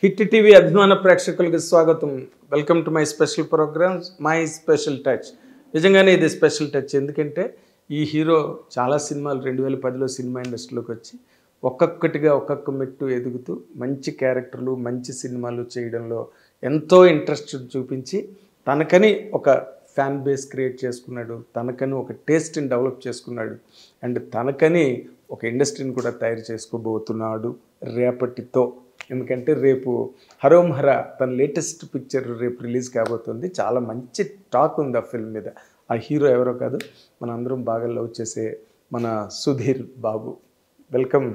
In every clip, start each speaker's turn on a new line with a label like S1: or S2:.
S1: Hit TV అభిమాన ప్రేక్షకులకు స్వాగతం. Welcome to my special programs, my special touch. నిజంగానే ఇది స్పెషల్ టచ్. ఎందుకంటే ఈ హీరో చాలా సినిమాలు 2010లో సినిమా ఇండస్ట్రీలోకి వచ్చి ఒక్కొక్కటిగా ఒక్కొక్క మెట్టు ఎదుగుతూ మంచి క్యారెక్టర్లు, మంచి సినిమాలు చేయడంలో ఎంతో ఇంట్రెస్ట్ చూపించి తనకని ఒక ఫ్యాన్ బేస్ క్రియేట్ చేసుకున్నాడు, తనకని ఒక టేస్ట్ని డెవలప్ చేసుకున్నాడు, అండ్ తనకని ఒక ఇండస్ట్రీని కూడా తయారు చేసుకోబోతున్నాడు రేపటితో. ఎందుకంటే రేపు హరోం హరా తన లేటెస్ట్ పిక్చర్ రేపు రిలీజ్ కాబోతుంది. చాలా మంచి టాక్ ఉంది ఆ ఫిల్మ్ మీద. ఆ హీరో ఎవరో కాదు, మన అందరం బాగా లవ్ చేసే మన సుధీర్ బాబు. వెల్కమ్.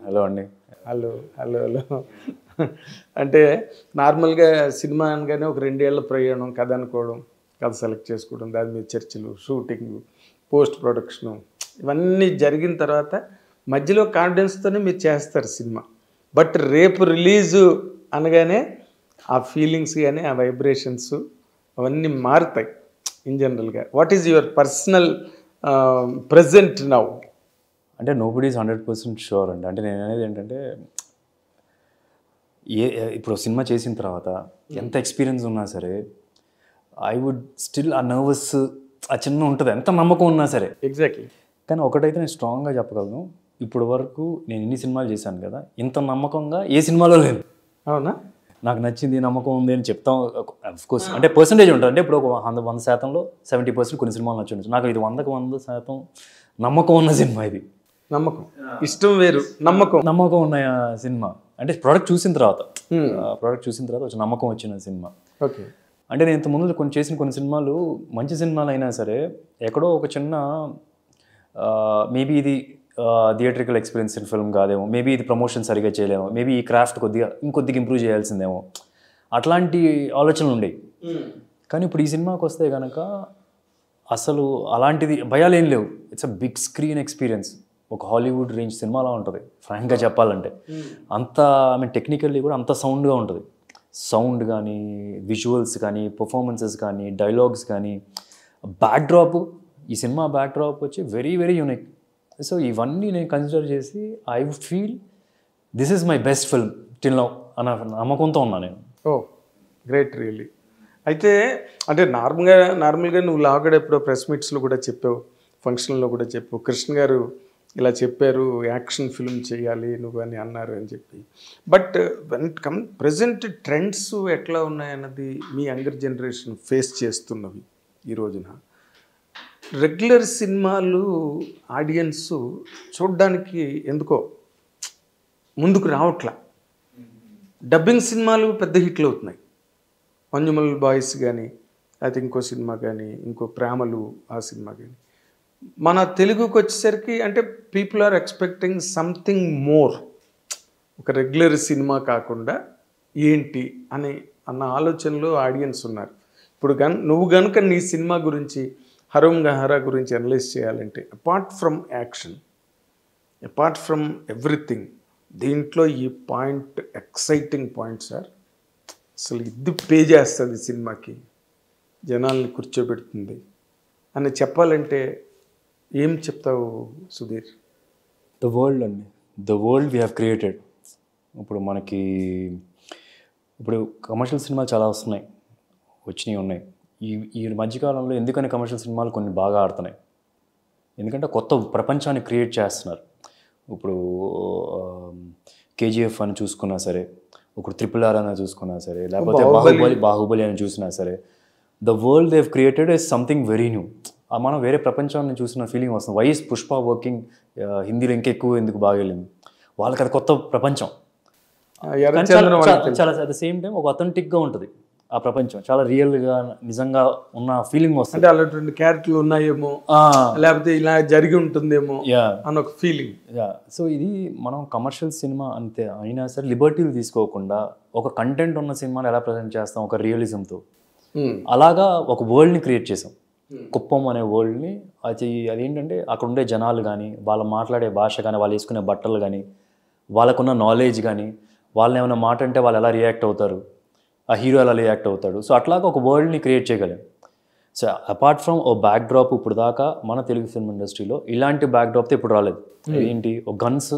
S2: హలో అండి.
S1: Hello hello hello. అంటే నార్మల్గా సినిమా అనగానే ఒక 2 ఏళ్ల ప్రయాణం, కథ అనుకోవడం, కథ సెలెక్ట్ చేసుకోవడం, దాని మీద చర్చలు, షూటింగ్, పోస్ట్ ప్రొడక్షను, ఇవన్నీ జరిగిన తర్వాత మధ్యలో కాన్ఫిడెన్స్తోనే మీరు చేస్తారు సినిమా. బట్ రేపు రిలీజు అనగానే ఆ ఫీలింగ్స్ కానీ ఆ వైబ్రేషన్స్ అవన్నీ మారుతాయి ఇన్ జనరల్గా. What is your personal present now?
S2: అంటే నోబడీ ఈజ్ 100% షూర్ అండి. అంటే నేను అనేది ఏంటంటే ఇప్పుడు సినిమా చేసిన తర్వాత ఎంత ఎక్స్పీరియన్స్ ఉన్నా సరే ఐ వుడ్ స్టిల్ ఆ నర్వస్ ఆ చిన్న ఉంటుంది, ఎంత నమ్మకం ఉన్నా సరే.
S1: ఎగ్జాక్ట్లీ.
S2: కానీ ఒకటైతే నేను స్ట్రాంగ్గా చెప్పగలను, ఇప్పుడు వరకు నేను ఇన్ని సినిమాలు చేశాను కదా, ఇంత నమ్మకంగా ఏ సినిమాలో లేదు.
S1: అవునా?
S2: నాకు నచ్చింది, నమ్మకం ఉంది అని చెప్తాం. అఫ్కోర్స్ అంటే పర్సంటేజ్ ఉంటుంది. అంటే ఇప్పుడు ఒక 100%లో 70% కొన్ని సినిమాలు నచ్చి, నాకు ఇది 100% నమ్మకం ఉన్న సినిమా. ఇది
S1: నమ్మకం, ఇష్టం వేరు, నమ్మకం
S2: ఉన్న సినిమా. అంటే ప్రోడక్ట్ చూసిన తర్వాత వచ్చి నమ్మకం వచ్చిన సినిమా.
S1: ఓకే.
S2: అంటే నేను ఇంతకుముందు కొన్ని సినిమాలు మంచి సినిమాలు అయినా సరే ఎక్కడో ఒక చిన్న మేబీ ఇది థియేట్రికల్ ఎక్స్పీరియన్స్ ఇన్ ఫిల్మ్ కాదేమో, మేబీ ఇది ప్రమోషన్ సరిగా చేయలేమో, మేబీ ఈ క్రాఫ్ట్ ఇంకొద్దిగా ఇంప్రూవ్ చేయాల్సిందేమో, అట్లాంటి ఆలోచనలు ఉండేవి. కానీ ఇప్పుడు ఈ సినిమాకి వస్తే కనుక అసలు అలాంటిది భయాలు ఏం లేవు. It's a big screen experience. ఒక హాలీవుడ్ రేంజ్ సినిమాలా ఉంటుంది ఫ్రాంక్గా చెప్పాలంటే. అంత ఐ మీన్ టెక్నికల్లీ కూడా అంత సౌండ్గా ఉంటుంది. సౌండ్ కానీ, విజువల్స్ కానీ, పర్ఫార్మెన్సెస్ కానీ, డైలాగ్స్ కానీ, బ్యాక్డ్రాప్, ఈ సినిమా బ్యాక్డ్రాప్ వచ్చి వెరీ వెరీ యూనిక్. సో ఇవన్నీ నేను కన్సిడర్ చేసి I would feel this is my best film till now అన్న నమ్మకంతో ఉన్నా నేను.
S1: Oh great, really. అయితే అంటే నార్మల్గా నువ్వు లాగడ ఎప్పుడో ప్రెస్ మీట్స్లో కూడా చెప్పావు, ఫంక్షన్లో కూడా చెప్పావు, కృష్ణ గారు ఇలా చెప్పారు యాక్షన్ ఫిల్మ్ చేయాలి నువ్వు అని అన్నారు అని చెప్పి. But when it come present trends ఎట్లా ఉన్నాయన్నది మీ యంగర్ జనరేషన్ ఫేస్ చేస్తున్నవి ఈ రోజున. రెగ్యులర్ సినిమాలు ఆడియన్స్ చూడ్డానికి ఎందుకో ముందుకు రావట్లా. డబ్బింగ్ సినిమాలు పెద్ద హిట్లు అవుతున్నాయి. మంజుమల్ బాయ్స్ కానీ, అయితే ఇంకో సినిమా కానీ, ఇంకో ప్రేమలు ఆ సినిమా కానీ. మన తెలుగుకి వచ్చేసరికి అంటే people are expecting something more. ఒక రెగ్యులర్ సినిమా కాకుండా ఏంటి అన్న ఆలోచనలో ఆడియన్స్ ఉన్నారు. ఇప్పుడు నువ్వు కనుక నీ సినిమా గురించి, హరోం హరా గురించి అనలైజ్ చేయాలంటే, apart from action, apart from everything, దీంట్లో ఈ పాయింట్ ఎక్సైటింగ్ పాయింట్ సార్, అసలు ఇది పే చేస్తుంది సినిమాకి, జనాల్ని కూర్చోబెడుతుంది అని చెప్పాలంటే ఏం చెప్తావు సుధీర్?
S2: ద వరల్డ్ అండి, the world we have created. ఇప్పుడు కమర్షియల్ సినిమాలు చాలా ఉన్నాయి. ఈ మధ్యకాలంలో ఎందుకని కమర్షియల్ సినిమాలు కొన్ని బాగా ఆడుతున్నాయి? ఎందుకంటే కొత్త ప్రపంచాన్ని క్రియేట్ చేస్తున్నారు. ఇప్పుడు కేజీఎఫ్ అని చూసుకున్నా సరే, ఇప్పుడు RRR అని చూసుకున్నా సరే, లేకపోతే బాహుబలి అని చూసినా సరే, the world they have created is something very new. మనం వేరే ప్రపంచాన్ని చూసిన ఫీలింగ్ వస్తుంది. వై ఇస్ పుష్ప వర్కింగ్ హిందీలో ఇంకెక్కువ ఎందుకు బాగా వెళ్ళింది? వాళ్ళకి అది కొత్త ప్రపంచం. చాలా అట్ ద సేమ్ టైం ఒక అథెంటిక్గా ఉంటుంది ఆ ప్రపంచం. చాలా రియల్గా నిజంగా ఉన్న ఫీలింగ్ వస్తుంది.
S1: అంటే అలాంటి క్యారెక్టర్లు ఉన్నాయేమో, లేకపోతే ఇలా జరిగి ఉంటుందేమో అని ఒక ఫీలింగ్.
S2: సో ఇది మనం కమర్షియల్ సినిమా అంతే అయినా సరే లిబర్టీలు తీసుకోకుండా ఒక కంటెంట్ ఉన్న సినిమాని ఎలా ప్రజెంట్ చేస్తాం, ఒక రియలిజంతో. అలాగా ఒక వరల్డ్ని క్రియేట్ చేసాం, కుప్పం అనే వరల్డ్ని. అదేంటంటే అక్కడ ఉండే జనాలు కానీ, వాళ్ళు మాట్లాడే భాష కానీ, వాళ్ళు వేసుకునే బట్టలు కానీ, వాళ్ళకున్న నాలెడ్జ్ కానీ, వాళ్ళని ఏమైనా మాట అంటే వాళ్ళు ఎలా రియాక్ట్ అవుతారు, ఆ హీరో ఎలా రియాక్ట్ అవుతాడు. సో అట్లాగా ఒక వరల్డ్ని క్రియేట్ చేయగలం. So apart from oh backdrop, ఇప్పుడు దాకా మన తెలుగు ఫిల్మ్ ఇండస్ట్రీలో ఇలాంటి బ్యాక్ డ్రాప్తో ఇప్పుడు రాలేదు. ఏంటి, ఒక గన్స్,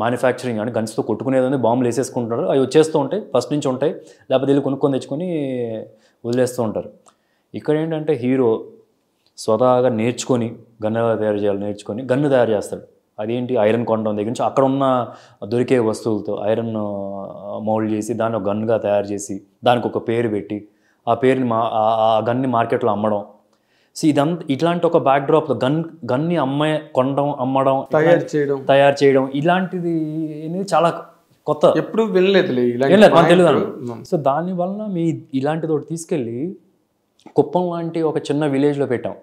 S2: మ్యానుఫ్యాక్చరింగ్ అంటే గన్స్తో కొట్టుకునేది బాంబులు వేసేసుకుంటారు, అవి వచ్చేస్తూ ఉంటాయి, ఫస్ట్ నుంచి ఉంటాయి, లేకపోతే వీళ్ళు కొనుక్కొని తెచ్చుకొని వదిలేస్తూ ఉంటారు. ఇక్కడ ఏంటంటే హీరో స్వతహాగా నేర్చుకొని గన్ను ఎలా తయారు చేయాలి నేర్చుకొని గన్ను తయారు చేస్తాడు. అదేంటి ఐరన్ కొనడం దగ్గర నుంచి అక్కడ ఉన్న దొరికే వస్తువులతో ఐరన్ మౌల్డ్ చేసి దాన్ని ఒక గన్గా తయారు చేసి దానికి ఒక పేరు పెట్టి ఆ పేరుని ఆ గన్ని మార్కెట్లో అమ్మడం. సో ఇదంతా ఇట్లాంటి ఒక బ్యాక్డ్రాప్లో గన్ని కొనడం అమ్మడం తయారు చేయడం ఇలాంటిది అనేది చాలా కొత్త,
S1: ఎప్పుడు వినలేదు
S2: మనకు తెలియదు. సో దాని వలన మీ ఇలాంటిది ఒకటి తీసుకెళ్ళి కుప్పం లాంటి ఒక చిన్న విలేజ్లో పెట్టాం.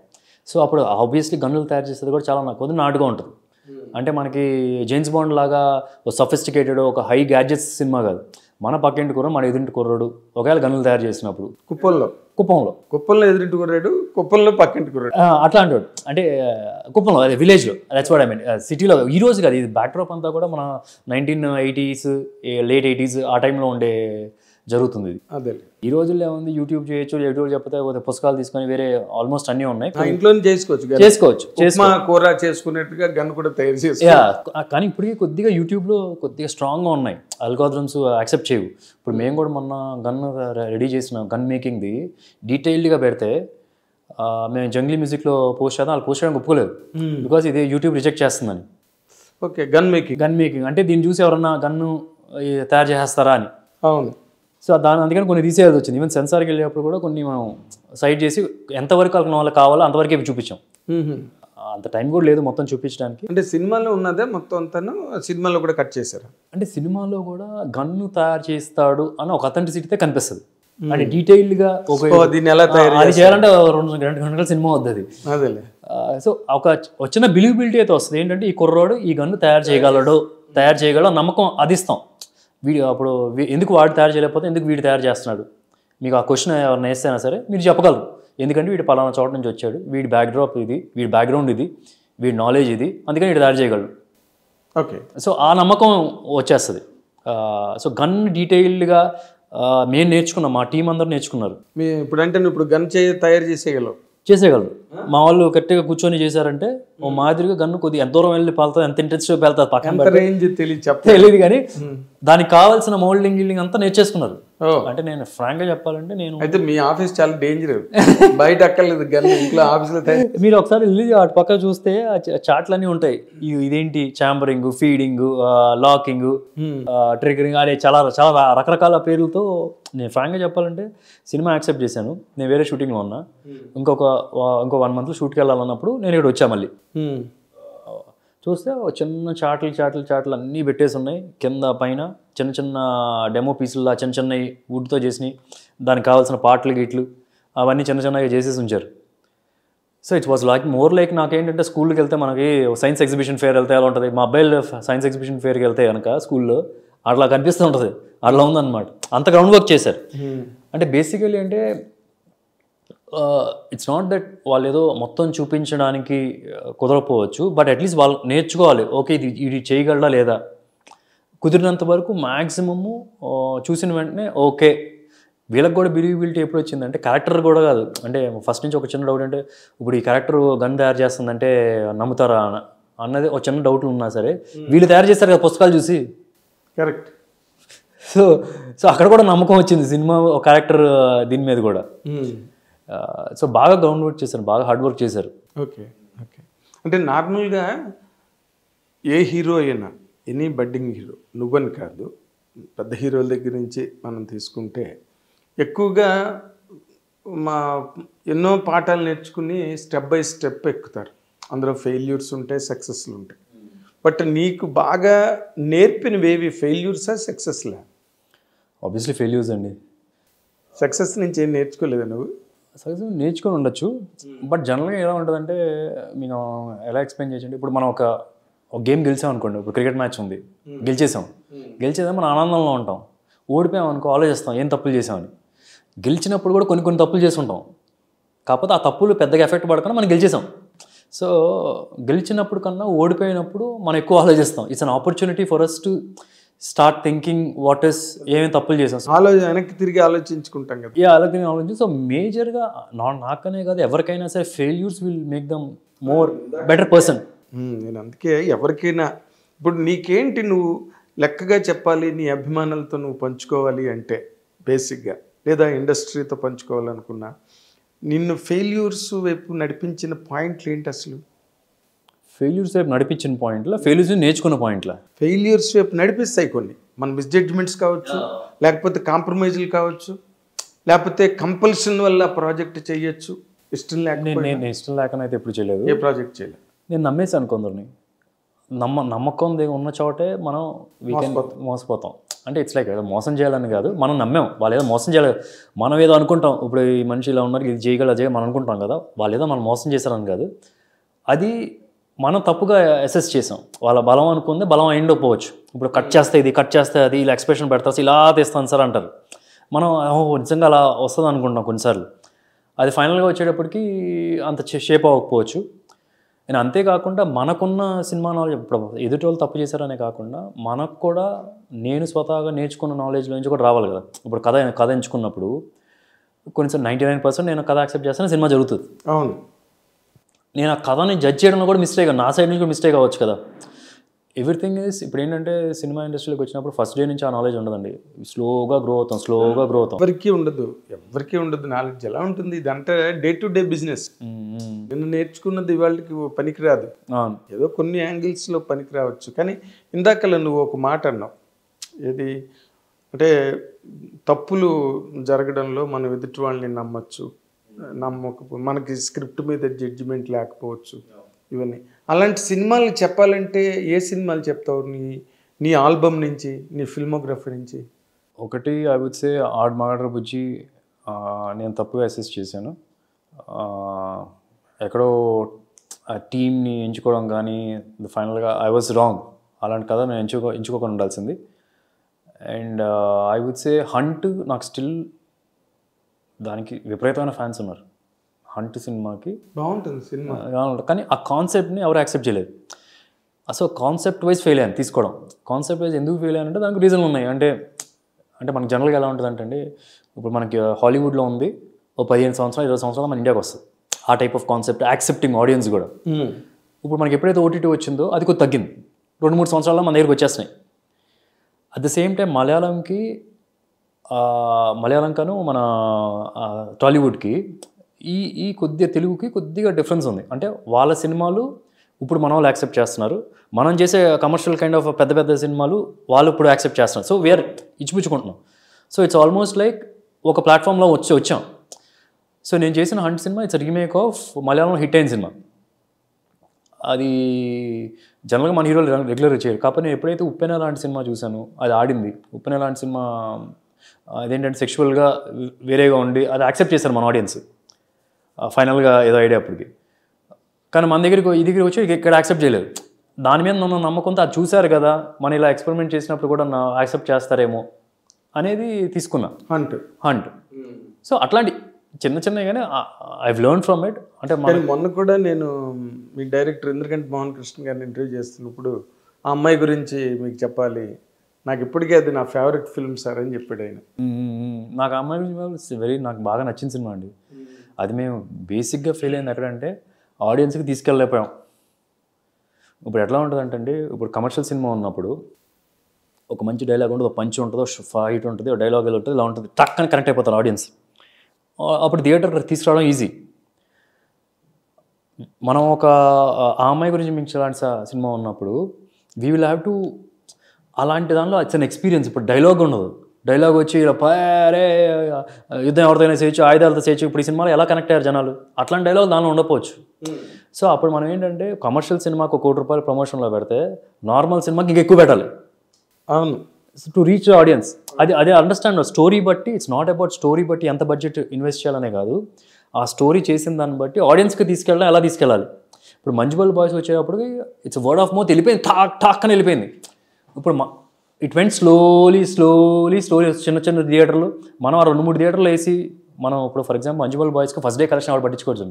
S2: సో అప్పుడు ఆబ్వియస్లీ గన్నులు తయారు చేసేది కూడా చాలా నాకు నాటుగా ఉంటుంది. అంటే మనకి జేమ్స్ బాండ్ లాగా ఒక సఫిస్టికేటెడ్ ఒక హై గ్యాడ్జెట్స్ సినిమా కాదు, మన పక్కింటి కుర్రాడు మన ఎదురింటి కుర్రాడు ఒకవేళ గన్నులు తయారు చేసినప్పుడు కుప్పంలో
S1: ఎదురింటి కుర్రాడు కుప్పంలో పక్కింటి కుర్రాడు
S2: అట్లాంటి అంటే కుప్పంలో అదే విలేజ్లో, దట్స్ వాట్ ఐ మీన్. సిటీలో ఈ రోజు కాదు, ఇది బ్యాక్డ్రాప్ అంతా కూడా మన 1980s లేట్ 80s ఆ టైంలో ఉండే జరుగుతుంది ఇది.
S1: అదే
S2: ఈ రోజుల్లో ఏముంది, యూట్యూబ్ చేయొచ్చు, యూట్యూబ్ చెప్పితే పుస్తకాలు తీసుకొని వేరే ఆల్మోస్ట్ అన్నీ ఉన్నాయి,
S1: ఇంట్లోనే చేసుకోవచ్చు కూర చేసుకునేట్టుగా గన్ కూడా తయారు చేసుకోవచ్చు.
S2: కానీ ఇప్పటికీ కొద్దిగా యూట్యూబ్లో కొద్దిగా స్ట్రాంగ్గా ఉన్నాయి, అల్గోరిథమ్స్ యాక్సెప్ట్ చేయవు. ఇప్పుడు మేము కూడా మొన్న గన్ రెడీ చేసిన గన్ మేకింగ్ది డీటెయిల్డ్గా పెడితే మేము జంగ్లీ మ్యూజిక్లో పోస్ట్ చేద్దాం, వాళ్ళు పోస్ట్ చేయడానికి ఒప్పుకోలేదు, బికాజ్ ఇది యూట్యూబ్ రిజెక్ట్ చేస్తుందని.
S1: ఓకే, గన్ మేకింగ్ అంటే
S2: దీన్ని చూసి ఎవరన్నా గన్ను తయారు చేసేస్తారా అని.
S1: అవును.
S2: సో అందుకని కొన్ని తీసేయాల్సి వచ్చింది. ఈవెన్ సెన్సార్కి వెళ్ళేటప్పుడు కూడా కొన్ని మనం సైడ్ చేసి ఎంతవరకు వాళ్ళకి కావాలో అంతవరకే చూపించాం. అంత టైం కూడా లేదు మొత్తం చూపించడానికి.
S1: అంటే సినిమాలో ఉన్నదే మొత్తం అంతాను సినిమాలో కూడా కట్ చేశారు.
S2: అంటే సినిమాలో కూడా గన్ను తయారు చేస్తాడు అని ఒక అథెంటిసిటీతే కనిపిస్తుంది. అంటే డీటెయిల్డ్గా అది చేయాలంటే 2 గంటల సినిమా వద్దు. సో ఒక వచ్చిన బిలీవబిలిటీ అయితే వస్తుంది, ఏంటంటే ఈ కుర్రోడు ఈ గన్ను తయారు చేయగలడు నమ్మకం అది ఇస్తాం. వీడు అప్పుడు ఎందుకు వాడు తయారు చేయలేకపోతే ఎందుకు వీడు తయారు చేస్తున్నాడు, మీకు ఆ క్వశ్చన్ ఎవరిని వేస్తేనా సరే మీరు చెప్పగలరు. ఎందుకంటే వీడు పలానా చోట నుంచి వచ్చాడు, వీడి బ్యాక్డ్రాప్ ఇది, వీడి బ్యాక్గ్రౌండ్ ఇది, వీడి నాలెడ్జ్ ఇది, అందుకని వీడు తయారు చేయగలడు.
S1: ఓకే,
S2: సో ఆ నమ్మకం వచ్చేస్తుంది. సో గన్ డీటెయిల్డ్గా మేము నేర్చుకున్నాం, మా టీం అందరూ నేర్చుకున్నారు.
S1: ఇప్పుడు అంటే ఇప్పుడు గన్ తయారు
S2: చేసేయగలరు. మా వాళ్ళు గట్టిగా కూర్చొని చేశారంటే ఓ మాదిరిగా గన్ను కొద్దిగా ఎంత దూరం వెళ్ళి పేలుతుంది, ఎంత ఇంట్రెస్ట్ పేలుతుంది పక్కన తెలియదు, కానీ దానికి కావాల్సిన మౌల్డింగ్ అంతా నేర్చేసుకున్నారు. అంటే నేను ఫ్రాంక్ గా చెప్పాలంటే
S1: అయితే మీ ఆఫీస్ చాలా డేంజర్, బయట అక్కర్లేదు గన్ ఇంట్లో ఆఫీస్లో.
S2: మీరు ఒకసారి వెళ్ళి అటు పక్క చూస్తే చాట్లన్నీ ఉంటాయి, ఇదేంటి ఛాంబరింగ్, ఫీడింగ్, లాకింగ్, ట్రిగరింగ్ అనే చాలా చాలా రకరకాల పేర్లతో. నేను ఫ్రాంక్గా చెప్పాలంటే సినిమా యాక్సెప్ట్ చేశాను, నేను వేరే షూటింగ్లో ఉన్నా, ఇంకో 1 month షూట్కి వెళ్ళాలన్నప్పుడు నేను ఇక్కడ వచ్చా. మళ్ళీ చూస్తే చిన్న చాట్లు అన్నీ పెట్టేసి ఉన్నాయి, కింద పైన చిన్న డెమో పీసుల్లో చిన్న వుడ్తో చేసినాయి, దానికి కావాల్సిన పాటలు గిట్లు అవన్నీ చిన్నగా చేసేసి ఉంచారు. So it's was more like నాకేంటంటే స్కూల్కి వెళ్తే మనకి సైన్స్ ఎగ్జిబిషన్ ఫేర్ వెళ్తే ఎలా ఉంటుంది, మా అబ్బాయిలు సైన్స్ ఎగ్జిబిషన్ ఫేర్కి వెళ్తే కనుక స్కూల్లో అట్లా కనిపిస్తూ ఉంటుంది, అట్లా ఉందన్నమాట. అంత గ్రౌండ్ వర్క్ చేశారు. అంటే బేసికలీ అంటే ఇట్స్ నాట్ దట్ వాళ్ళు ఏదో మొత్తం చూపించడానికి కుదరకపోవచ్చు, బట్ అట్లీస్ట్ వాళ్ళు నేర్చుకోవాలి. ఓకే, ఇది చేయగలడా లేదా, కుదిరినంత వరకు మ్యాక్సిమము చూసిన వెంటనే ఓకే. వీళ్ళకి కూడా బిలీవబిలిటీ ఎప్పుడు వచ్చిందంటే క్యారెక్టర్ కూడా కాదు, అంటే ఫస్ట్ నుంచి ఒక చిన్న డౌట్, అంటే ఇప్పుడు ఈ క్యారెక్టర్ గన్ తయారు చేస్తుందంటే నమ్ముతారా అన్నది ఒక చిన్న డౌట్లు ఉన్నా సరే వీళ్ళు తయారు చేస్తారు కదా పుస్తకాలు చూసి.
S1: కరెక్ట్.
S2: సో అక్కడ కూడా నమ్మకం వచ్చింది సినిమా ఒక క్యారెక్టర్ దీని మీద కూడా. సో బాగా గ్రౌండ్ వర్క్ చేశారు, బాగా హార్డ్ వర్క్ చేశారు.
S1: ఓకే. అంటే నార్మల్గా ఏ హీరో అయినా, ఎనీ బడ్డింగ్ హీరో, నువ్వని కాదు, పెద్ద హీరోల దగ్గర నుంచి మనం తీసుకుంటే ఎక్కువగా ఎన్నో పాఠాలు నేర్చుకుని స్టెప్ బై స్టెప్ ఎక్కుతారు. అందులో ఫెయిల్యూర్స్ ఉంటాయి, సక్సెస్లు ఉంటాయి. బట్ నీకు బాగా నేర్పినవేవి ఫెయిల్యూర్సా సక్సెస్లా?
S2: ఆబ్వియస్లీ ఫెయిల్యూర్స్ అండి.
S1: సక్సెస్ నుంచి ఏం నేర్చుకోలేదా నువ్వు?
S2: సక్సెస్ నేర్చుకొని ఉండొచ్చు, బట్ జనరల్గా ఎలా ఉంటుందంటే నేను ఎలా ఎక్స్ప్లెయిన్ చేయొచ్చు, ఇప్పుడు మనం ఒక గేమ్ గెలిచాం అనుకోండి, ఇప్పుడు క్రికెట్ మ్యాచ్ ఉంది, గెలిచేసాం మనం ఆనందంలో ఉంటాం. ఓడిపోయాం అనుకో ఆలోచిస్తాం ఏం తప్పులు చేసామని. గెలిచినప్పుడు కూడా కొన్ని తప్పులు చేసి ఉంటాం, కాకపోతే ఆ తప్పులు పెద్దగా ఎఫెక్ట్ పడకుండా మనం గెలిచేసాం. సో గెలిచినప్పుడు కన్నా ఓడిపోయినప్పుడు మనం ఎక్కువ ఆలోచిస్తాం. It's an opportunity for us to start thinking what is, ఏమేమి తప్పులు చేసాం,
S1: వెనక్కి తిరిగి ఆలోచించుకుంటాం కదా.
S2: అలాగే ఆలోచించి. సో మేజర్గా నాకనే కాదు ఎవరికైనా సరే failures will make them more better person.
S1: నేను అందుకే ఎవరికైనా ఇప్పుడు నీకేంటి నువ్వు లెక్కగా చెప్పాలి, నీ అభిమానులతో నువ్వు పంచుకోవాలి అంటే బేసిక్గా, లేదా ఇండస్ట్రీతో పంచుకోవాలనుకున్నా నిన్ను ఫెయిల్యూర్స్ వైపు నడిపించిన పాయింట్లు ఏంటి అసలు?
S2: ఫెయిల్యూర్స్ వైపు నడిపించిన పాయింట్లా, ఫెయిల్యూర్స్ నేర్చుకున్న పాయింట్లా?
S1: ఫెయిల్యూర్స్ వైపు నడిపిస్తాయి కొన్ని, మన మిస్జడ్జ్మెంట్స్ కావచ్చు, లేకపోతే కాంప్రమైజులు కావచ్చు, లేకపోతే కంపల్షన్ వల్ల ప్రాజెక్ట్ చేయొచ్చు. ఇష్టం లేకపోతే
S2: నేను ఇష్టం లేకనైతే ఎప్పుడు చేయలేదు.
S1: ఏ ప్రాజెక్ట్ చేయలేదు.
S2: నేను నమ్మేసాను కొందరిని. నమ్మకం ఉన్న చోటే మనం మోసపోతాం. అంటే ఇట్స్ లైక్ మోసం చేయాలని కాదు, మనం నమ్మాం వాళ్ళు ఏదో మోసం చేయాలి, మనం ఏదో అనుకుంటాం. ఇప్పుడు ఈ మనిషి ఇలా ఉన్నారు, ఇది చేయగల అజయ్ మనం అనుకుంటాం కదా, వాళ్ళు ఏదో మనం మోసం చేశారని కాదు, అది మనం తప్పుగా అసెస్ చేసాం. వాళ్ళ బలం అనుకుంది బలం అయిండకపోవచ్చు. ఇప్పుడు కట్ చేస్తే ఇది, కట్ చేస్తే అది, ఇలా ఎక్స్ప్రెషన్ పెడతారు, ఇలా తీస్తాను సార్ అంటారు. మనం నిజంగా అలా వస్తుంది అనుకుంటాం కొన్నిసార్లు. అది ఫైనల్గా వచ్చేటప్పటికి అంత షేప్ అవ్వకపోవచ్చు. నేను అంతేకాకుండా మనకున్న సినిమా నాలెడ్జ్, ఇప్పుడు ఎదుటి వాళ్ళు తప్పు చేశారనే కాకుండా మనకు కూడా నేను స్వతహాగా నేర్చుకున్న నాలెడ్జ్లో నుంచి కూడా రావాలి కదా. ఇప్పుడు కథ ఎంచుకున్నప్పుడు కొన్నిసార్లు 99% నేను కథ యాక్సెప్ట్ చేస్తాను, సినిమా జరుగుతుంది.
S1: అవును,
S2: నేను ఆ కథని జడ్జ్ చేయడంలో కూడా మిస్టేక్, నా సైడ్ నుంచి కూడా మిస్టేక్ అవ్వచ్చు కదా. ఎవ్రీథింగ్ ఈజ్, ఇప్పుడు ఏంటంటే సినిమా ఇండస్ట్రీలోకి వచ్చినప్పుడు ఫస్ట్ డే నుంచి ఆ నాలెడ్జ్ ఉండదండి. స్లోగా గ్రో అవుతాం.
S1: ఎవరికి ఉండదు నాలెడ్జ్. ఎలా ఉంటుంది ఇదంటే డే టు డే బిజినెస్. నేను నేర్చుకున్నది ఇవాళకి పనికిరాదు, ఏదో కొన్ని యాంగిల్స్లో పనికి రావచ్చు. కానీ ఇందాకలా నువ్వు ఒక మాట అన్నావు, ఏది అంటే తప్పులు జరగడంలో మనం ఎదుటి వాళ్ళని నమ్మచ్చు, మనకి స్క్రిప్ట్ మీద జడ్జిమెంట్ లేకపోవచ్చు, ఇవన్నీ. అలాంటి సినిమాలు చెప్పాలంటే ఏ సినిమాలు చెప్తావు? నీ ఆల్బమ్ నుంచి, నీ ఫిల్మోగ్రఫీ నుంచి?
S2: ఒకటి ఐ వుడ్ సే ఆడ్ మగడ్ర బుజ్జి నేను తప్పుగా అసెస్ చేశాను. ఎక్కడో ఆ టీమ్ని ఎంచుకోవడం కానీ ఫైనల్గా ఐ వాజ్ రాంగ్. అలాంటి కథ నేను ఎంచుకోకుండా ఉండాల్సింది. And I would say hunt, నాకు స్టిల్ దానికి విపరీతమైన ఫ్యాన్స్ ఉన్నారు. హంట్ సినిమాకి
S1: బాగుంటుంది సినిమా,
S2: కానీ ఆ కాన్సెప్ట్ని ఎవరు యాక్సెప్ట్ చేయలేదు. అసలు కాన్సెప్ట్ వైజ్ ఫెయిల్ అయ్యాను తీసుకోవడం. కాన్సెప్ట్ వైజ్ ఎందుకు ఫెయిల్ అయ్యానంటే దానికి రీజన్లు ఉన్నాయి. అంటే మనకి జనరల్గా ఎలా ఉంటుంది అంటే, ఇప్పుడు మనకి హాలీవుడ్లో ఉంది, ఓ 15 సంవత్సరాలు 20 సంవత్సరాలు మన ఇండియాకి వస్తుంది ఆ type of concept, accepting audience కూడా. ఇప్పుడు మనకి ఎప్పుడైతే ఓటీటీ వచ్చిందో అది కొద్ది తగ్గింది, 2-3 సంవత్సరాల్లో మన దగ్గరికి వచ్చేస్తున్నాయి. At the same time Malayalam కాను మన టాలీవుడ్కి ఈ కొద్దిగా తెలుగుకి కొద్దిగా డిఫరెన్స్ ఉంది. అంటే వాళ్ళ సినిమాలు ఇప్పుడు మన వాళ్ళు యాక్సెప్ట్ చేస్తున్నారు, మనం చేసే కమర్షియల్ కైండ్ ఆఫ్ పెద్ద సినిమాలు వాళ్ళు ఇప్పుడు యాక్సెప్ట్ చేస్తున్నారు. సో వీఆర్ ఇచ్చిపుచ్చుకుంటున్నాం. సో ఇట్స్ ఆల్మోస్ట్ లైక్ ఒక ప్లాట్ఫామ్లో వచ్చాం. సో నేను చేసిన హంట్ సినిమా ఇట్స్ రీమేక్ ఆఫ్ మలయాళంలో హిట్ అయిన సినిమా. అది జనరల్గా మన హీరోలు రెగ్యులర్గా చేయరు. కాకపోతే నేను ఎప్పుడైతే ఉప్పెన లాంటి సినిమా చూశాను, అది ఆడింది. ఉప్పెన లాంటి సినిమా అదేంటంటే సెక్షువల్గా వేరేగా ఉండి అది యాక్సెప్ట్ చేశారు మన ఆడియన్స్ ఫైనల్గా ఏదో ఐడియా అప్పటికి. కానీ మన దగ్గరికి వచ్చి ఇక్కడ యాక్సెప్ట్ చేయలేదు. దాని మీద నన్ను నమ్మకంతో అది చూశారు కదా, మనం ఇలా ఎక్స్పెరిమెంట్ చేసినప్పుడు కూడా యాక్సెప్ట్ చేస్తారేమో అనేది తీసుకున్నా హంట్. సో అట్లాంటి చిన్నగానే ఐ లెర్న్ ఫ్రమ్ ఇట్. అంటే
S1: మొన్న కూడా నేను మీ డైరెక్టర్ ఇంద్రకంటి మోహన్ కృష్ణ గారిని ఇంటర్వ్యూ చేస్తున్నప్పుడు ఆ అమ్మాయి గురించి మీకు చెప్పాలి, నాకు ఇప్పటికీ అది నా ఫేవరెట్ ఫిల్మ్ సార్ అని చెప్పాడు ఆయన.
S2: నాకు ఆ అమ్మాయి గురించి నాకు బాగా నచ్చిన సినిమా అండి. అది మేము బేసిక్గా ఫెయిల్ అయింది ఎక్కడంటే ఆడియన్స్కి తీసుకెళ్ళలేకపోయాం. ఇప్పుడు ఎట్లా ఉంటుందంటే అండి, ఇప్పుడు కమర్షియల్ సినిమా ఉన్నప్పుడు ఒక మంచి డైలాగ్ ఉంటుంది, ఒక పంచ్ ఉంటుంది, ఫైట్ ఉంటుంది, డైలాగ్ ఉంటుంది, ఇలా ఉంటుంది, టక్కని కనెక్ట్ అయిపోతారు ఆడియన్స్. అప్పుడు థియేటర్ తీసుకురావడం ఈజీ. మనం ఆ అమ్మాయి గురించి మించి అలాంటి సినిమా ఉన్నప్పుడు వీ విల్ హ్యావ్ టు అలాంటి దానిలో ఇట్స్ అన్ ఎక్స్పీరియన్స్. ఇప్పుడు డైలాగ్ ఉండదు, డైలాగ్ వచ్చి ఇలా పారే యుద్ధం ఎవరితోనే చేయొచ్చు, ఆయుధాలతో చేయొచ్చు. ఇప్పుడు ఈ సినిమాలో ఎలా కనెక్ట్ అయ్యారు జనాలు, అట్లాంటి డైలాగ్ దానిలో ఉండకపోవచ్చు. సో అప్పుడు మనం ఏంటంటే కమర్షియల్ సినిమాకు ₹1,00,00,000 ప్రమోషన్లో పెడితే నార్మల్ సినిమాకి ఇంకా ఎక్కువ పెట్టాలి.
S1: అవును,
S2: టు రీచ్ ఆడియన్స్. అదే అండర్స్టాండ్. స్టోరీ బట్టి ఇట్స్ నాట్ అబౌట్ స్టోరీ బట్టి ఎంత బడ్జెట్ ఇన్వెస్ట్ చేయాలనే కాదు, ఆ స్టోరీ చేసిన దాన్ని బట్టి ఆడియన్స్కి తీసుకెళ్ళడం ఎలా తీసుకెళ్ళాలి. ఇప్పుడు మంజుబల్ బాయ్స్ వచ్చేటప్పటికి ఇట్స్ వర్డ్ ఆఫ్ మౌత్ వెళ్ళిపోయింది, టాక్ అని వెళ్ళిపోయింది. ఇప్పుడు ఇట్ వెంట్ స్లోలీ చిన్న థియేటర్లు మనం 2-3 థియేటర్లు వేసి మనం ఇప్పుడు ఫర్ ఎగ్జాంపుల్ మంజుబల్ బాయ్స్కి ఫస్ట్ డే కలెక్షన్ ఆవిడ పట్టించుకోవచ్చు.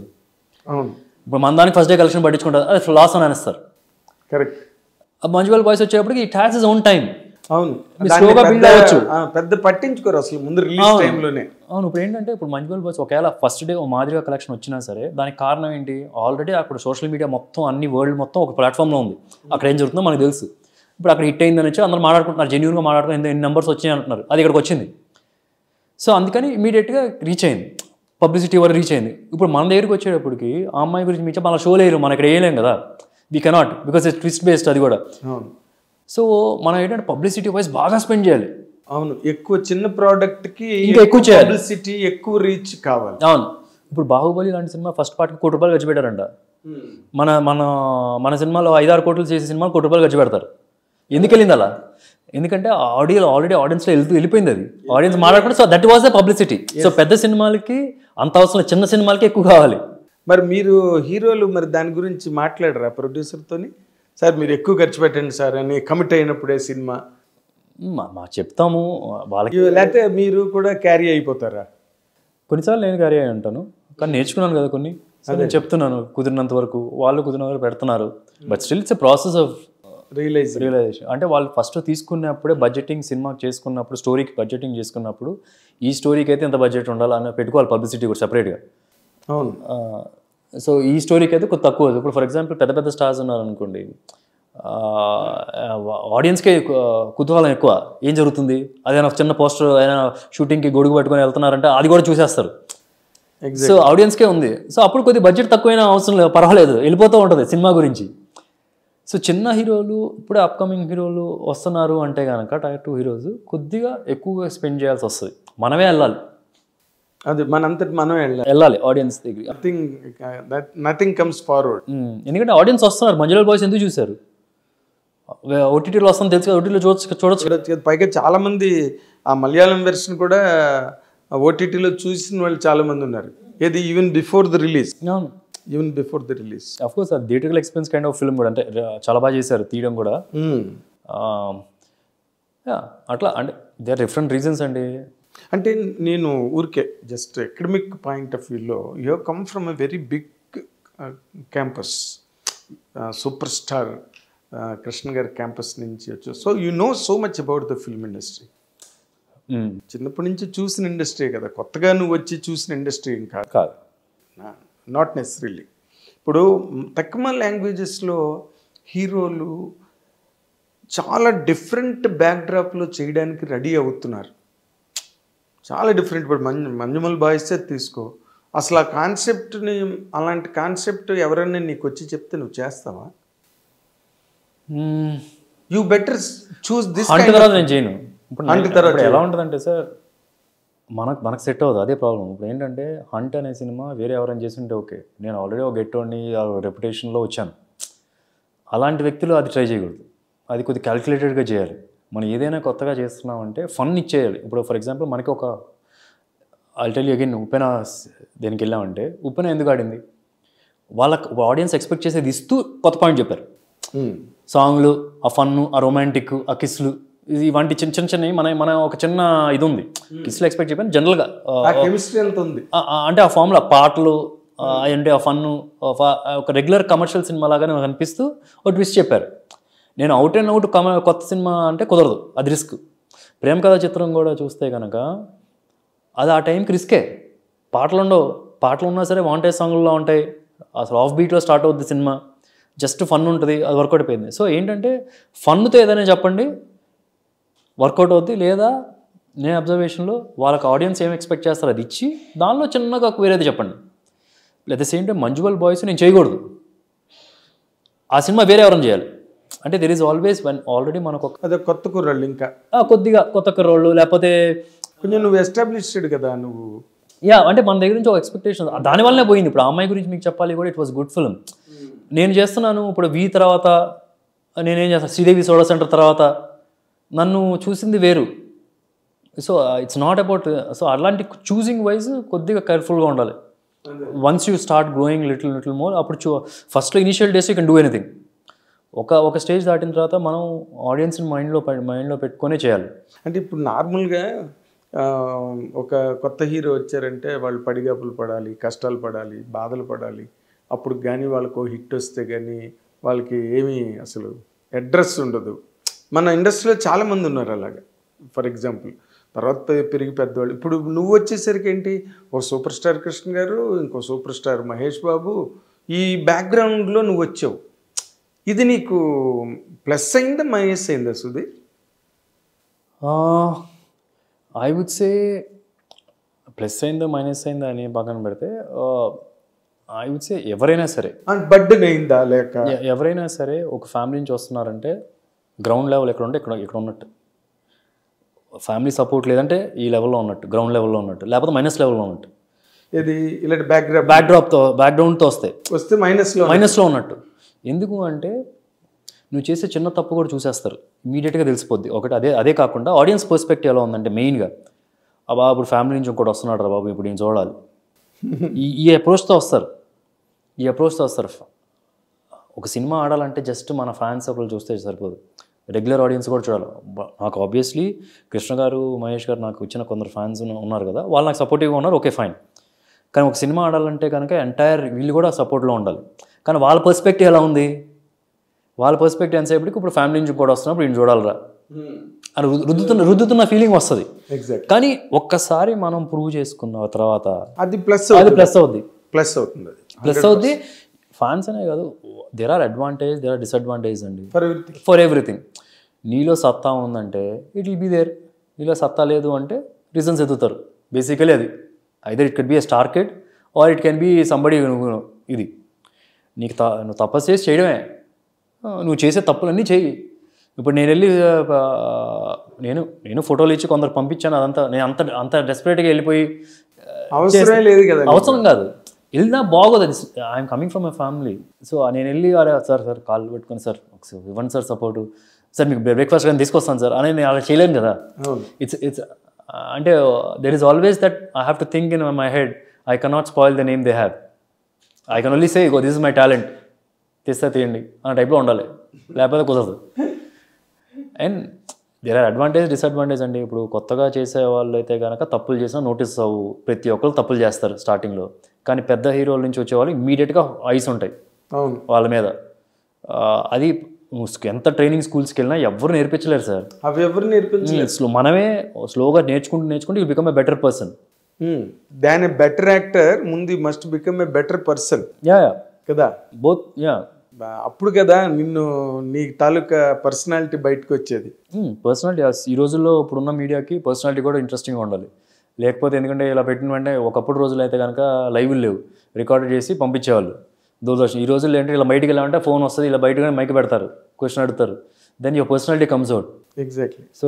S2: ఇప్పుడు మన దానికి ఫస్ట్ డే కలెక్షన్ పట్టించుకుంటారు, అది లాస్ అని అనేస్తారు.
S1: కరెక్ట్.
S2: మంజుబల్ బాయ్స్ వచ్చేటప్పటికి it has is own time.
S1: అవును,
S2: స్లోగా బిల్డ్ అవ్వచ్చు,
S1: పెద్ద పట్టించుకోరు అసలు ముందు రిలీజ్ టైంలోనే.
S2: అవును. ఇప్పుడు ఏంటంటే ఇప్పుడు మంజుబల్ బాయ్స్ ఒకవేళ ఫస్ట్ డే మాదిరిగా కలెక్షన్ వచ్చినా సరే దానికి కారణం ఏంటి, ఆల్రెడీ అప్పుడు సోషల్ మీడియా మొత్తం అన్ని వరల్డ్ మొత్తం ఒక ప్లాట్ఫామ్లో ఉంది, అక్కడ ఏం జరుగుతుందో మనకు తెలుసు. ఇప్పుడు అక్కడ హిట్ అయిందని వచ్చి అందరూ మాట్లాడుకుంటున్నారు, జెన్యూన్గా మాట్లాడుకుని ఎన్ని నెంబర్స్ వచ్చాయి అంటున్నారు, అది ఇక్కడికి వచ్చింది. సో అందుకని ఇమీడియట్గా రీచ్ అయింది, పబ్లిసిటీ వరకు రీచ్ అయింది. ఇప్పుడు మన దగ్గరికి వచ్చేటప్పటికి ఆ అమ్మాయి గురించి మించి మన షో లేరు, మనం ఇక్కడ వేయలేం కదా, we cannot, because it's twist based అది కూడా. సో మనం ఏంటంటే పబ్లిసిటీ వైజ్ బాగా స్పెండ్ చేయాలి.
S1: అవును, ఎక్కువ చిన్న ప్రోడక్ట్కి
S2: ఇంకా ఎక్కువ చేయాలి,
S1: పబ్లిసిటీ ఎక్కువ రీచ్ కావాలి.
S2: అవును. ఇప్పుడు బాహుబలి లాంటి సినిమా ఫస్ట్ పార్ట్కి ₹1 కోటి ఖర్చు పెట్టారంట. మన మన మన సినిమాలో 5-6 కోట్లు చేసే సినిమాలు ₹1 కోటి ఖర్చు పెడతారు. ఎందుకు వెళ్ళింది అలా? ఎందుకంటే ఆల్రెడీ ఆడియన్స్లో వెళ్ళిపోయింది అది, ఆడియన్స్ మాట్లాడుకుంటే. So that was the publicity. So పెద్ద సినిమాలకి అంత అవసరం, చిన్న సినిమాలకి ఎక్కువ కావాలి.
S1: మరి మీరు హీరోలు మరి దాని గురించి మాట్లాడరా ప్రొడ్యూసర్తోని? సార్ మీరు ఎక్కువ ఖర్చు పెట్టండి సార్ అని కమిట్ అయినప్పుడే సినిమా
S2: మా చెప్తాము వాళ్ళకి,
S1: లేకపోతే మీరు కూడా క్యారీ అయిపోతారా?
S2: కొన్నిసార్లు నేను క్యారీ అయి ఉంటాను, కానీ నేర్చుకున్నాను కదా కొన్ని. సో నేను చెప్తున్నాను కుదిరినంత వరకు, వాళ్ళు కుదిరినంత వరకు పెడుతున్నారు. But still it's a process of realisation. అంటే వాళ్ళు ఫస్ట్ తీసుకున్నప్పుడే బడ్జెటింగ్, సినిమా చేసుకున్నప్పుడు స్టోరీకి బడ్జెటింగ్ చేసుకున్నప్పుడు ఈ స్టోరీకి అయితే ఎంత బడ్జెట్ ఉండాలి అని పెట్టుకోవాలి, పబ్లిసిటీ కూడా సపరేట్గా.
S1: అవును.
S2: సో ఈ స్టోరీకి అయితే కొంచెం తక్కువ. ఇప్పుడు ఫర్ ఎగ్జాంపుల్ పెద్ద పెద్ద స్టార్స్ ఉన్నారనుకోండి, ఆడియన్స్కే కుతూహలం ఎక్కువ, ఏం జరుగుతుంది, అదేనా చిన్న పోస్టర్ అయినా షూటింగ్కి గొడుగు పట్టుకొని వెళ్తున్నారంటే అది కూడా చూసేస్తారు. సో ఆడియన్స్కే ఉంది. సో అప్పుడు కొద్దిగా బడ్జెట్ తక్కువైనా అవసరం లేదు, పర్వాలేదు, వెళ్ళిపోతూ ఉంటుంది సినిమా గురించి. సో చిన్న హీరోలు ఇప్పుడు అప్కమింగ్ హీరోలు వస్తున్నారు అంటే కనుక Tier 2 హీరోస్ కొద్దిగా ఎక్కువగా స్పెండ్ చేయాల్సి వస్తుంది, మనమే వెళ్ళాలి.
S1: అది మనంతటి మనం
S2: వెళ్ళాలి ఆడియన్స్ దగ్గర.
S1: Nothing comes forward.
S2: ఎందుకంటే ఆడియన్స్ వస్తున్నారు. మంజుల బాయ్స్ ఎందుకు చూశారు? ఓటీటీలో వస్తుంది తెలుసు కదా, ఓటీటీలో చూడొచ్చు.
S1: పైగా చాలా మంది ఆ మలయాళం వెర్షన్ కూడా ఓటీటీలో చూసిన వాళ్ళు చాలా మంది ఉన్నారు. ఏది even before the release. Even before the release.
S2: Of course అది theatrical experience kind of film కూడా, అంటే చాలా బాగా చేశారు తీయడం కూడా. అట్లా అంటే దే ఆర్ డిఫరెంట్ రీజన్స్ అండి.
S1: అంటే నేను ఊరికే జస్ట్ అకాడమిక్ పాయింట్ ఆఫ్ వ్యూలో you come from a very big campus, super star Krishna గారి క్యాంపస్ నుంచి వచ్చి, so you know so much about the film industry. చిన్నప్పటి నుంచి చూసిన ఇండస్ట్రీ కదా, కొత్తగా నువ్వు వచ్చి చూసిన ఇండస్ట్రీ ఏం కాదు. Not necessarily. ఇప్పుడు తక్కువ లాంగ్వేజెస్లో హీరోలు చాలా డిఫరెంట్ బ్యాక్డ్రాప్లో చేయడానికి రెడీ అవుతున్నారు, చాలా డిఫరెంట్. ఇప్పుడు మంజుమల్ బాయ్సే తీసుకో, అసలు ఆ కాన్సెప్ట్ని, అలాంటి కాన్సెప్ట్ ఎవరైనా నీకు వచ్చి చెప్తే నువ్వు చేస్తావా? You better choose this.
S2: తర్వాత నేను చేయను. ఇప్పుడు ఎలా ఉంటుందంటే సార్, మనకు సెట్ అవ్వదు, అదే ప్రాబ్లం. ఇప్పుడు ఏంటంటే హంట్ అనే సినిమా వేరే ఎవరైనా చేస్తుంటే ఓకే, నేను ఆల్రెడీ ఒక గెట్టోని రెప్యుటేషన్లో వచ్చాను, అలాంటి వ్యక్తులు అది ట్రై చేయకూడదు. అది కొద్దిగా క్యాల్కులేటెడ్గా చేయాలి. మనం ఏదైనా కొత్తగా చేస్తున్నామంటే ఫన్ ఇచ్చేయాలి. ఇప్పుడు ఫర్ ఎగ్జాంపుల్ మనకి ఒక ఐల్ టెల్ యూ అగైన్, ఉప్పెన దేనికి వెళ్ళామంటే, ఉప్పెన ఎందుకు ఆడింది, వాళ్ళకి ఆడియన్స్ ఎక్స్పెక్ట్ చేసేది ఇస్తూ కొత్త పాయింట్ చెప్పారు. సాంగ్లు, ఆ ఫన్ను, ఆ రొమాంటిక్, ఆ కిస్లు, ఇవంటి చిన్న చిన్నవి మన ఒక చిన్న ఇది ఉంది. కిస్లు ఎక్స్పెక్ట్ చెప్పాను జనరల్గా, అంటే ఆ ఫామ్లో పాటలు అంటే ఆ ఫన్ను ఒక రెగ్యులర్ కమర్షియల్ సినిమా లాగానే నాకు అనిపిస్తూ ఒక ట్విస్ట్ చెప్పారు. నేను అవుట్ అండ్ అవుట్ కొత్త సినిమా అంటే కుదరదు, అది రిస్క్. ప్రేమ కథా చిత్రం కూడా చూస్తే కనుక అది ఆ టైంకి రిస్కే. పాటలు ఉండవు, పాటలు ఉన్నా సరే వాంటేజ్ సాంగ్లో ఉంటాయి, అసలు ఆఫ్ బీట్లో స్టార్ట్ అవుద్ది సినిమా, జస్ట్ ఫన్ ఉంటుంది, అది వర్కౌట్ అయిపోయింది. సో ఏంటంటే ఫన్తో ఏదైనా చెప్పండి, వర్కౌట్ అవుద్ది. లేదా నేను అబ్జర్వేషన్లో వాళ్ళకి ఆడియన్స్ ఏం ఎక్స్పెక్ట్ చేస్తారో అది ఇచ్చి దానిలో చిన్నగా వేరేది చెప్పండి. At the same time Manjummel Boys నేను చేయకూడదు, ఆ సినిమా వేరే ఎవరైనా చేయాలి. అంటే there is always one already మనకు
S1: అదే కొత్త కుర్రాళ్ళు, ఇంకా
S2: కొద్దిగా కొత్త కుర్రాళ్ళు, లేకపోతే
S1: కొంచెం నువ్వు ఎస్టాబ్లిష్డ్ కదా నువ్వు.
S2: అంటే మన దగ్గర నుంచి ఒక ఎక్స్పెక్టేషన్ దానివల్లనే పోయింది. ఇప్పుడు ఆ అమ్మాయి గురించి మీకు చెప్పాలి కూడా, ఇట్ వాస్ గుడ్ ఫిల్మ్. నేను చేస్తున్నాను ఇప్పుడు వి తర్వాత నేనేం చేస్తాను, శ్రీదేవి సోడా సెంటర్ తర్వాత నన్ను చూసింది వేరు. So it's not about, so అలాంటి చూసింగ్ వైజ్ కొద్దిగా కేర్ఫుల్గా ఉండాలి. Once you start growing little more, అప్పుడు ఫస్ట్లో initial days you can do anything. ఒక స్టేజ్ దాటిన తర్వాత మనం ఆడియన్స్ని మైండ్లో పెట్టుకొనే చేయాలి.
S1: అంటే ఇప్పుడు నార్మల్గా ఒక కొత్త హీరో వచ్చారంటే వాళ్ళు పడిగాపులు పడాలి, కష్టాలు పడాలి, బాధలు పడాలి. అప్పుడు కానీ వాళ్ళకు హిట్ వస్తే కానీ వాళ్ళకి ఏమీ అసలు అడ్రస్ ఉండదు. మన ఇండస్ట్రీలో చాలామంది ఉన్నారు అలాగా. ఫర్ ఎగ్జాంపుల్ తర్వాత పెరిగి పెద్దవాళ్ళు. ఇప్పుడు నువ్వు వచ్చేసరికి ఏంటి, ఒక సూపర్ స్టార్ కృష్ణ గారు, ఇంకో సూపర్ స్టార్ మహేష్ బాబు, ఈ బ్యాక్గ్రౌండ్లో నువ్వు వచ్చావు. ఇది నీకు ప్లస్ అయిందా మైనస్ అయిందా Sudhir?
S2: I would say plus అయిందో మైనస్ అయిందా అని పక్కన పెడితే ఐ వుడ్ సే ఎవరైనా సరే
S1: బర్డెన్ అయిందా లేక
S2: ఎవరైనా సరే ఒక ఫ్యామిలీ నుంచి వస్తున్నారంటే గ్రౌండ్ లెవెల్ ఎక్కడ ఉంటే ఇక్కడ ఉన్నట్టు, ఫ్యామిలీ సపోర్ట్ లేదంటే ఈ లెవెల్లో ఉన్నట్టు, గ్రౌండ్ లెవెల్లో ఉన్నట్టు, లేకపోతే మైనస్ లెవెల్లో ఉన్నట్టు.
S1: ఇది ఇలాంటి
S2: బ్యాక్గ్రౌండ్తో వస్తే
S1: మైనస్లో
S2: ఉన్నట్టు. ఎందుకు అంటే నువ్వు చేసే చిన్న తప్పు కూడా చూసేస్తారు, ఇమీడియట్గా తెలిసిపోద్ది. ఒకటి అదే కాకుండా ఆడియన్స్ పర్స్పెక్టివ్ ఎలా ఉందంటే మెయిన్గా బాబు ఇప్పుడు ఫ్యామిలీ నుంచి ఇంకోటి వస్తున్నాడు రా బాబు ఇప్పుడు నేను చూడాలి, ఈ అప్రోచ్తో వస్తారు. ఒక సినిమా ఆడాలంటే జస్ట్ మన ఫ్యాన్స్ ఒకళ్ళు చూస్తే సరిపోదు, రెగ్యులర్ ఆడియన్స్ కూడా చూడాలి. నాకు ఆబ్వియస్లీ కృష్ణ గారు, మహేష్ గారు నాకు ఇచ్చిన కొందరు ఫ్యాన్స్ ఉన్నారు కదా, వాళ్ళు నాకు సపోర్టివ్గా ఉన్నారు, ఓకే ఫైన్. కానీ ఒక సినిమా ఆడాలంటే కనుక ఎంటైర్ వీళ్ళు కూడా సపోర్ట్లో ఉండాలి. కానీ వాళ్ళ పర్స్పెక్టివ్ ఎలా ఉంది, వాళ్ళ పర్స్పెక్టివ్ ఎంతసేపటికి ఇప్పుడు ఫ్యామిలీ నుంచి కూడా వస్తున్నప్పుడు నేను చూడాలరా అని రుద్దుతున్న ఫీలింగ్ వస్తుంది. కానీ ఒక్కసారి మనం ప్రూవ్ చేసుకున్న తర్వాత అది ప్లస్ అవుద్ది. ఫ్యాన్స్ అనే కాదు, there are advantage, there are disadvantage అండి ఫర్ ఎవ్రీథింగ్. నీలో సత్తా ఉందంటే ఇట్ విల్ బీ దేర్, నీలో సత్తా లేదు అంటే రీజన్స్ ఎదుగుతారు. బేసికలీ అది either it can be A star kid are it can be somebody. ఇది నీకు నువ్వు తపస్సు చేసి చేయడమే, నువ్వు చేసే తప్పులన్నీ చెయ్యి. ఇప్పుడు నేను వెళ్ళి నేను ఫోటోలు ఇచ్చి కొందరు పంపించాను, అదంతా నేను అంత డెస్పరేట్గా వెళ్ళిపోయి అవసరం కాదు, వెళ్ళినా బాగోదు. అది I'm coming from my family. So నేను వెళ్ళి సార్ కాల్ పెట్టుకుని సార్ ఒకసారి ఇవ్వండి సార్ సపోర్టు, సార్ మీకు బ్రేక్ఫాస్ట్ కానీ తీసుకొస్తాను సార్ అని నేను అలా చేయలేను కదా. ఇట్స్ అంటే there is always that I have to think in my head, I cannot spoil the name they have, I can only say this is my talent, తీయండి అన్న టైప్లో ఉండాలి, లేకపోతే కుదరదు. And there are advantage, disadvantage అండి. ఇప్పుడు కొత్తగా చేసే వాళ్ళు అయితే కనుక తప్పులు చేసినా నోటీస్ అవ్వు, ప్రతి ఒక్కరు తప్పులు చేస్తారు స్టార్టింగ్లో. కానీ పెద్ద హీరోల నుంచి వచ్చేవాళ్ళు ఇమ్మీడియట్గా ఐస్ ఉంటాయి వాళ్ళ మీద. అది ఎంత ట్రైనింగ్ స్కూల్స్కి వెళ్ళినా ఎవరు నేర్పించలేరు సార్,
S1: అవి ఎవరు నేర్పించలేరు.
S2: మనమే స్లోగా నేర్చుకుంటూ you become a better person.
S1: Than a better actor ముందు must become a better person కదా,
S2: బోత్.
S1: అప్పుడు కదా నిన్ను నీ తాలూకా పర్సనాలిటీ బయటకు వచ్చేది.
S2: పర్సనాలిటీ ఈ రోజుల్లో ఇప్పుడున్న మీడియాకి పర్సనాలిటీ కూడా ఇంట్రెస్టింగ్గా ఉండాలి. లేకపోతే ఎందుకంటే ఇలా పెట్టిన వెంటనే ఒకప్పుడు రోజులు అయితే కనుక లైవ్లు లేవు, రికార్డ్ చేసి పంపించేవాళ్ళు దూరదర్శన్. ఈ రోజుల్లో ఏంటంటే ఇలా బయటికి వెళ్ళాలంటే ఫోన్ వస్తుంది, ఇలా బయటకు మైక్ పెడతారు, క్వశ్చన్ అడుగుతారు, then your personality comes out.
S1: Exactly.
S2: So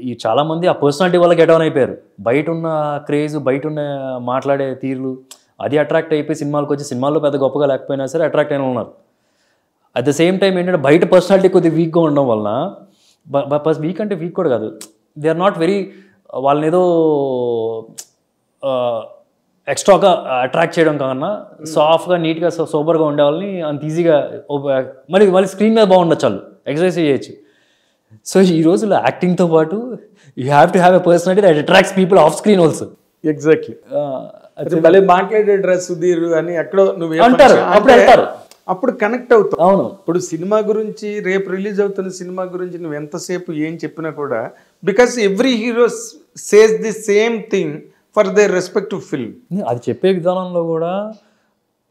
S2: ఈ చాలామంది ఆ పర్సనాలిటీ వల్ల గెట్ ఆన్ అయిపోయారు. బయట ఉన్న క్రేజ్, బయట ఉన్న మాట్లాడే తీరులు అది అట్రాక్ట్ అయిపోయి సినిమాలకు వచ్చి సినిమాల్లో పెద్ద గొప్పగా లేకపోయినా సరే అట్రాక్ట్ అయిన ఉన్నారు. అట్ ద సేమ్ టైం ఏంటంటే బయట పర్సనాలిటీ కొద్దిగా వీక్గా ఉండడం వలన, వీక్ అంటే వీక్ కూడా కాదు, దే ఆర్ నాట్ వెరీ, వాళ్ళని ఏదో ఎక్స్ట్రాగా అట్రాక్ట్ చేయడం కన్నా సాఫ్ట్గా నీట్గా సూపర్గా ఉండే వాళ్ళని అంత ఈజీగా మళ్ళీ స్క్రీన్ మీద బాగుండొచ్చు, వాళ్ళు ఎక్సర్సైజ్ చేయొచ్చు. సో ఈ రోజుల్లో యాక్టింగ్తో పాటు you have to have a personality that attracts people off screen also.
S1: Exactly. భలే మాట్లాడే డ్రెస్ సుధీర్ అని ఎక్కడో నువ్వు
S2: అంటారు, అప్పుడు వెళ్తారు,
S1: అప్పుడు కనెక్ట్ అవుతావు.
S2: అవును.
S1: ఇప్పుడు సినిమా గురించి, రేపు రిలీజ్ అవుతున్న సినిమా గురించి నువ్వు ఎంతసేపు ఏం చెప్పినా కూడా, because every hero says the same thing for their respective film.
S2: అది చెప్పే విధానంలో కూడా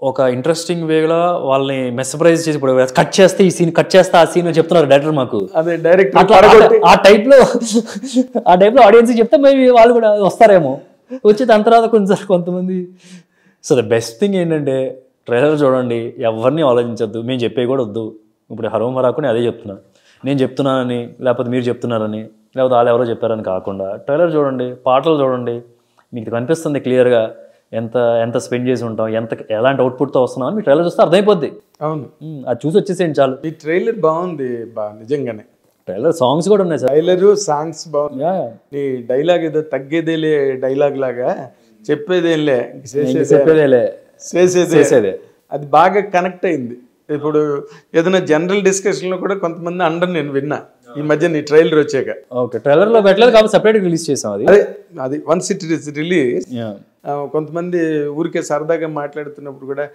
S2: ఒక ఇంట్రెస్టింగ్ వేగా వాళ్ళని మెస్ప్రైజ్ చేసి, ఇప్పుడు కట్ చేస్తే ఈ సీన్, కట్ చేస్తే ఆ సీన్ చెప్తున్నారు డైరెక్టర్ మాకు.
S1: అదే డైరెక్ట్
S2: ఆ టైప్లో ఆడియన్స్ చెప్తే మేబీ వాళ్ళు కూడా వస్తారేమో, వచ్చి దాని తర్వాత కొంతమంది. సో ద బెస్ట్ థింగ్ ఏంటంటే ట్రైలర్ చూడండి, ఎవరిని ఆలోచించద్దు, మేము చెప్పేవి కూడా వద్దు. ఇప్పుడు హరోం హరాకుని అదే చెప్తున్నా, నేను చెప్తున్నానని, లేకపోతే మీరు చెప్తున్నారని, లేకపోతే వాళ్ళు ఎవరో చెప్పారని కాకుండా ట్రైలర్ చూడండి, పాటలు చూడండి, మీకు కనిపిస్తుంది క్లియర్గా ఎంత స్పెండ్ చేసి ఉంటాం, ఎలాంటి అవుట్పుట్తో వస్తున్నాం అని మీ ట్రైలర్ చూస్తే అర్థమైపోద్ది.
S1: అవును,
S2: అది చూసి వచ్చేసేయండి చాలు.
S1: ఈ ట్రైలర్ బాగుంది నిజంగానే.
S2: ట్రైలర్ సాంగ్స్ కూడా ఉన్నాయి సార్,
S1: ట్రైలరు సాంగ్స్ బాగుంది. ఈ డైలాగ్ ఏదో తగ్గేదేలే డైలాగ్ లాగా, చెప్పేదేలే చేసేదే, అది బాగా కనెక్ట్ అయింది. ఇప్పుడు ఏదైనా జనరల్ డిస్కషన్లో కూడా కొంతమంది అండర్ నేను విన్నా ఈ మధ్య నీ ట్రైలర్ వచ్చాక.
S2: ఓకే, ట్రైలర్లో పెట్టలేదు కాబట్టి సపరేట్గా రిలీజ్ చేసాం.
S1: అది వన్స్ ఇట్ ఇస్ రిలీజ్, కొంతమంది ఊరికే సరదాగా మాట్లాడుతున్నప్పుడు కూడా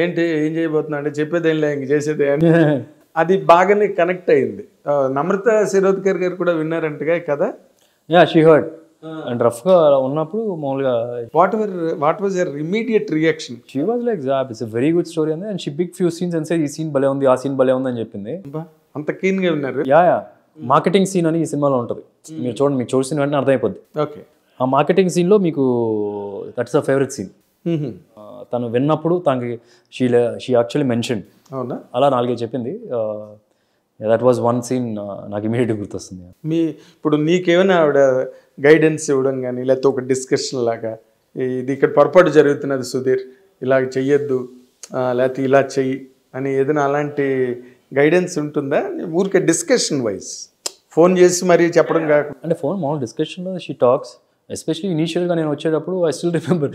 S1: ఏంటి ఏం చేయబోతున్నా అంటే చెప్పేదేం లే ఇంక చేసేదే అని అది బాగానే కనెక్ట్ అయింది. నమ్రత శిరోద్కర్ గారు కూడా విన్నారంటగా కదా.
S2: She heard. అండ్ రఫ్గా ఉన్నప్పుడు మామూలుగా
S1: what was your immediate reaction?
S2: She was like it's very good story అండి and she big few scenes and say ఈ సీన్ భలే ఉంది, ఆ సీన్ భలే ఉంది అని చెప్పింది.
S1: అంత కీన్గా ఉన్నారు.
S2: యా మార్కెటింగ్ సీన్ అని ఈ సినిమాలో ఉంటుంది, మీరు చూడండి, మీకు చూసిన వెంటనే అర్థమైపోద్ది.
S1: ఓకే.
S2: ఆ మార్కెటింగ్ సీన్లో మీకు దట్స్ అ ఫేవరెట్ సీన్. తను విన్నప్పుడు తనకి షీ యాక్చువల్లీ మెన్షన్,
S1: అవునా?
S2: అలా 4 చెప్పింది. దట్ వాజ్ వన్ సీన్ నాకు ఇమీడియట్గా గుర్తొస్తుంది.
S1: ఇప్పుడు నీకేమైనా ఆవిడ గైడెన్స్ ఇవ్వడం కానీ, లేకపోతే ఒక డిస్కషన్ లాగా, ఇది ఇక్కడ పొరపాటు జరుగుతున్నది సుధీర్, ఇలా చెయ్యొద్దు, లేకపోతే ఇలా చెయ్యి అని ఏదైనా అలాంటి గైడెన్స్ ఉంటుందా? ఊరికే డిస్కషన్ వైజ్ ఫోన్ చేసి మరీ చెప్పడం కాకుండా.
S2: అంటే ఫోన్ మామూలు డిస్కషన్లో షీ టాక్స్. ఎస్పెషల్లీ ఇనీషియల్గా నేను వచ్చేటప్పుడు ఐ స్టిల్ రిమెంబర్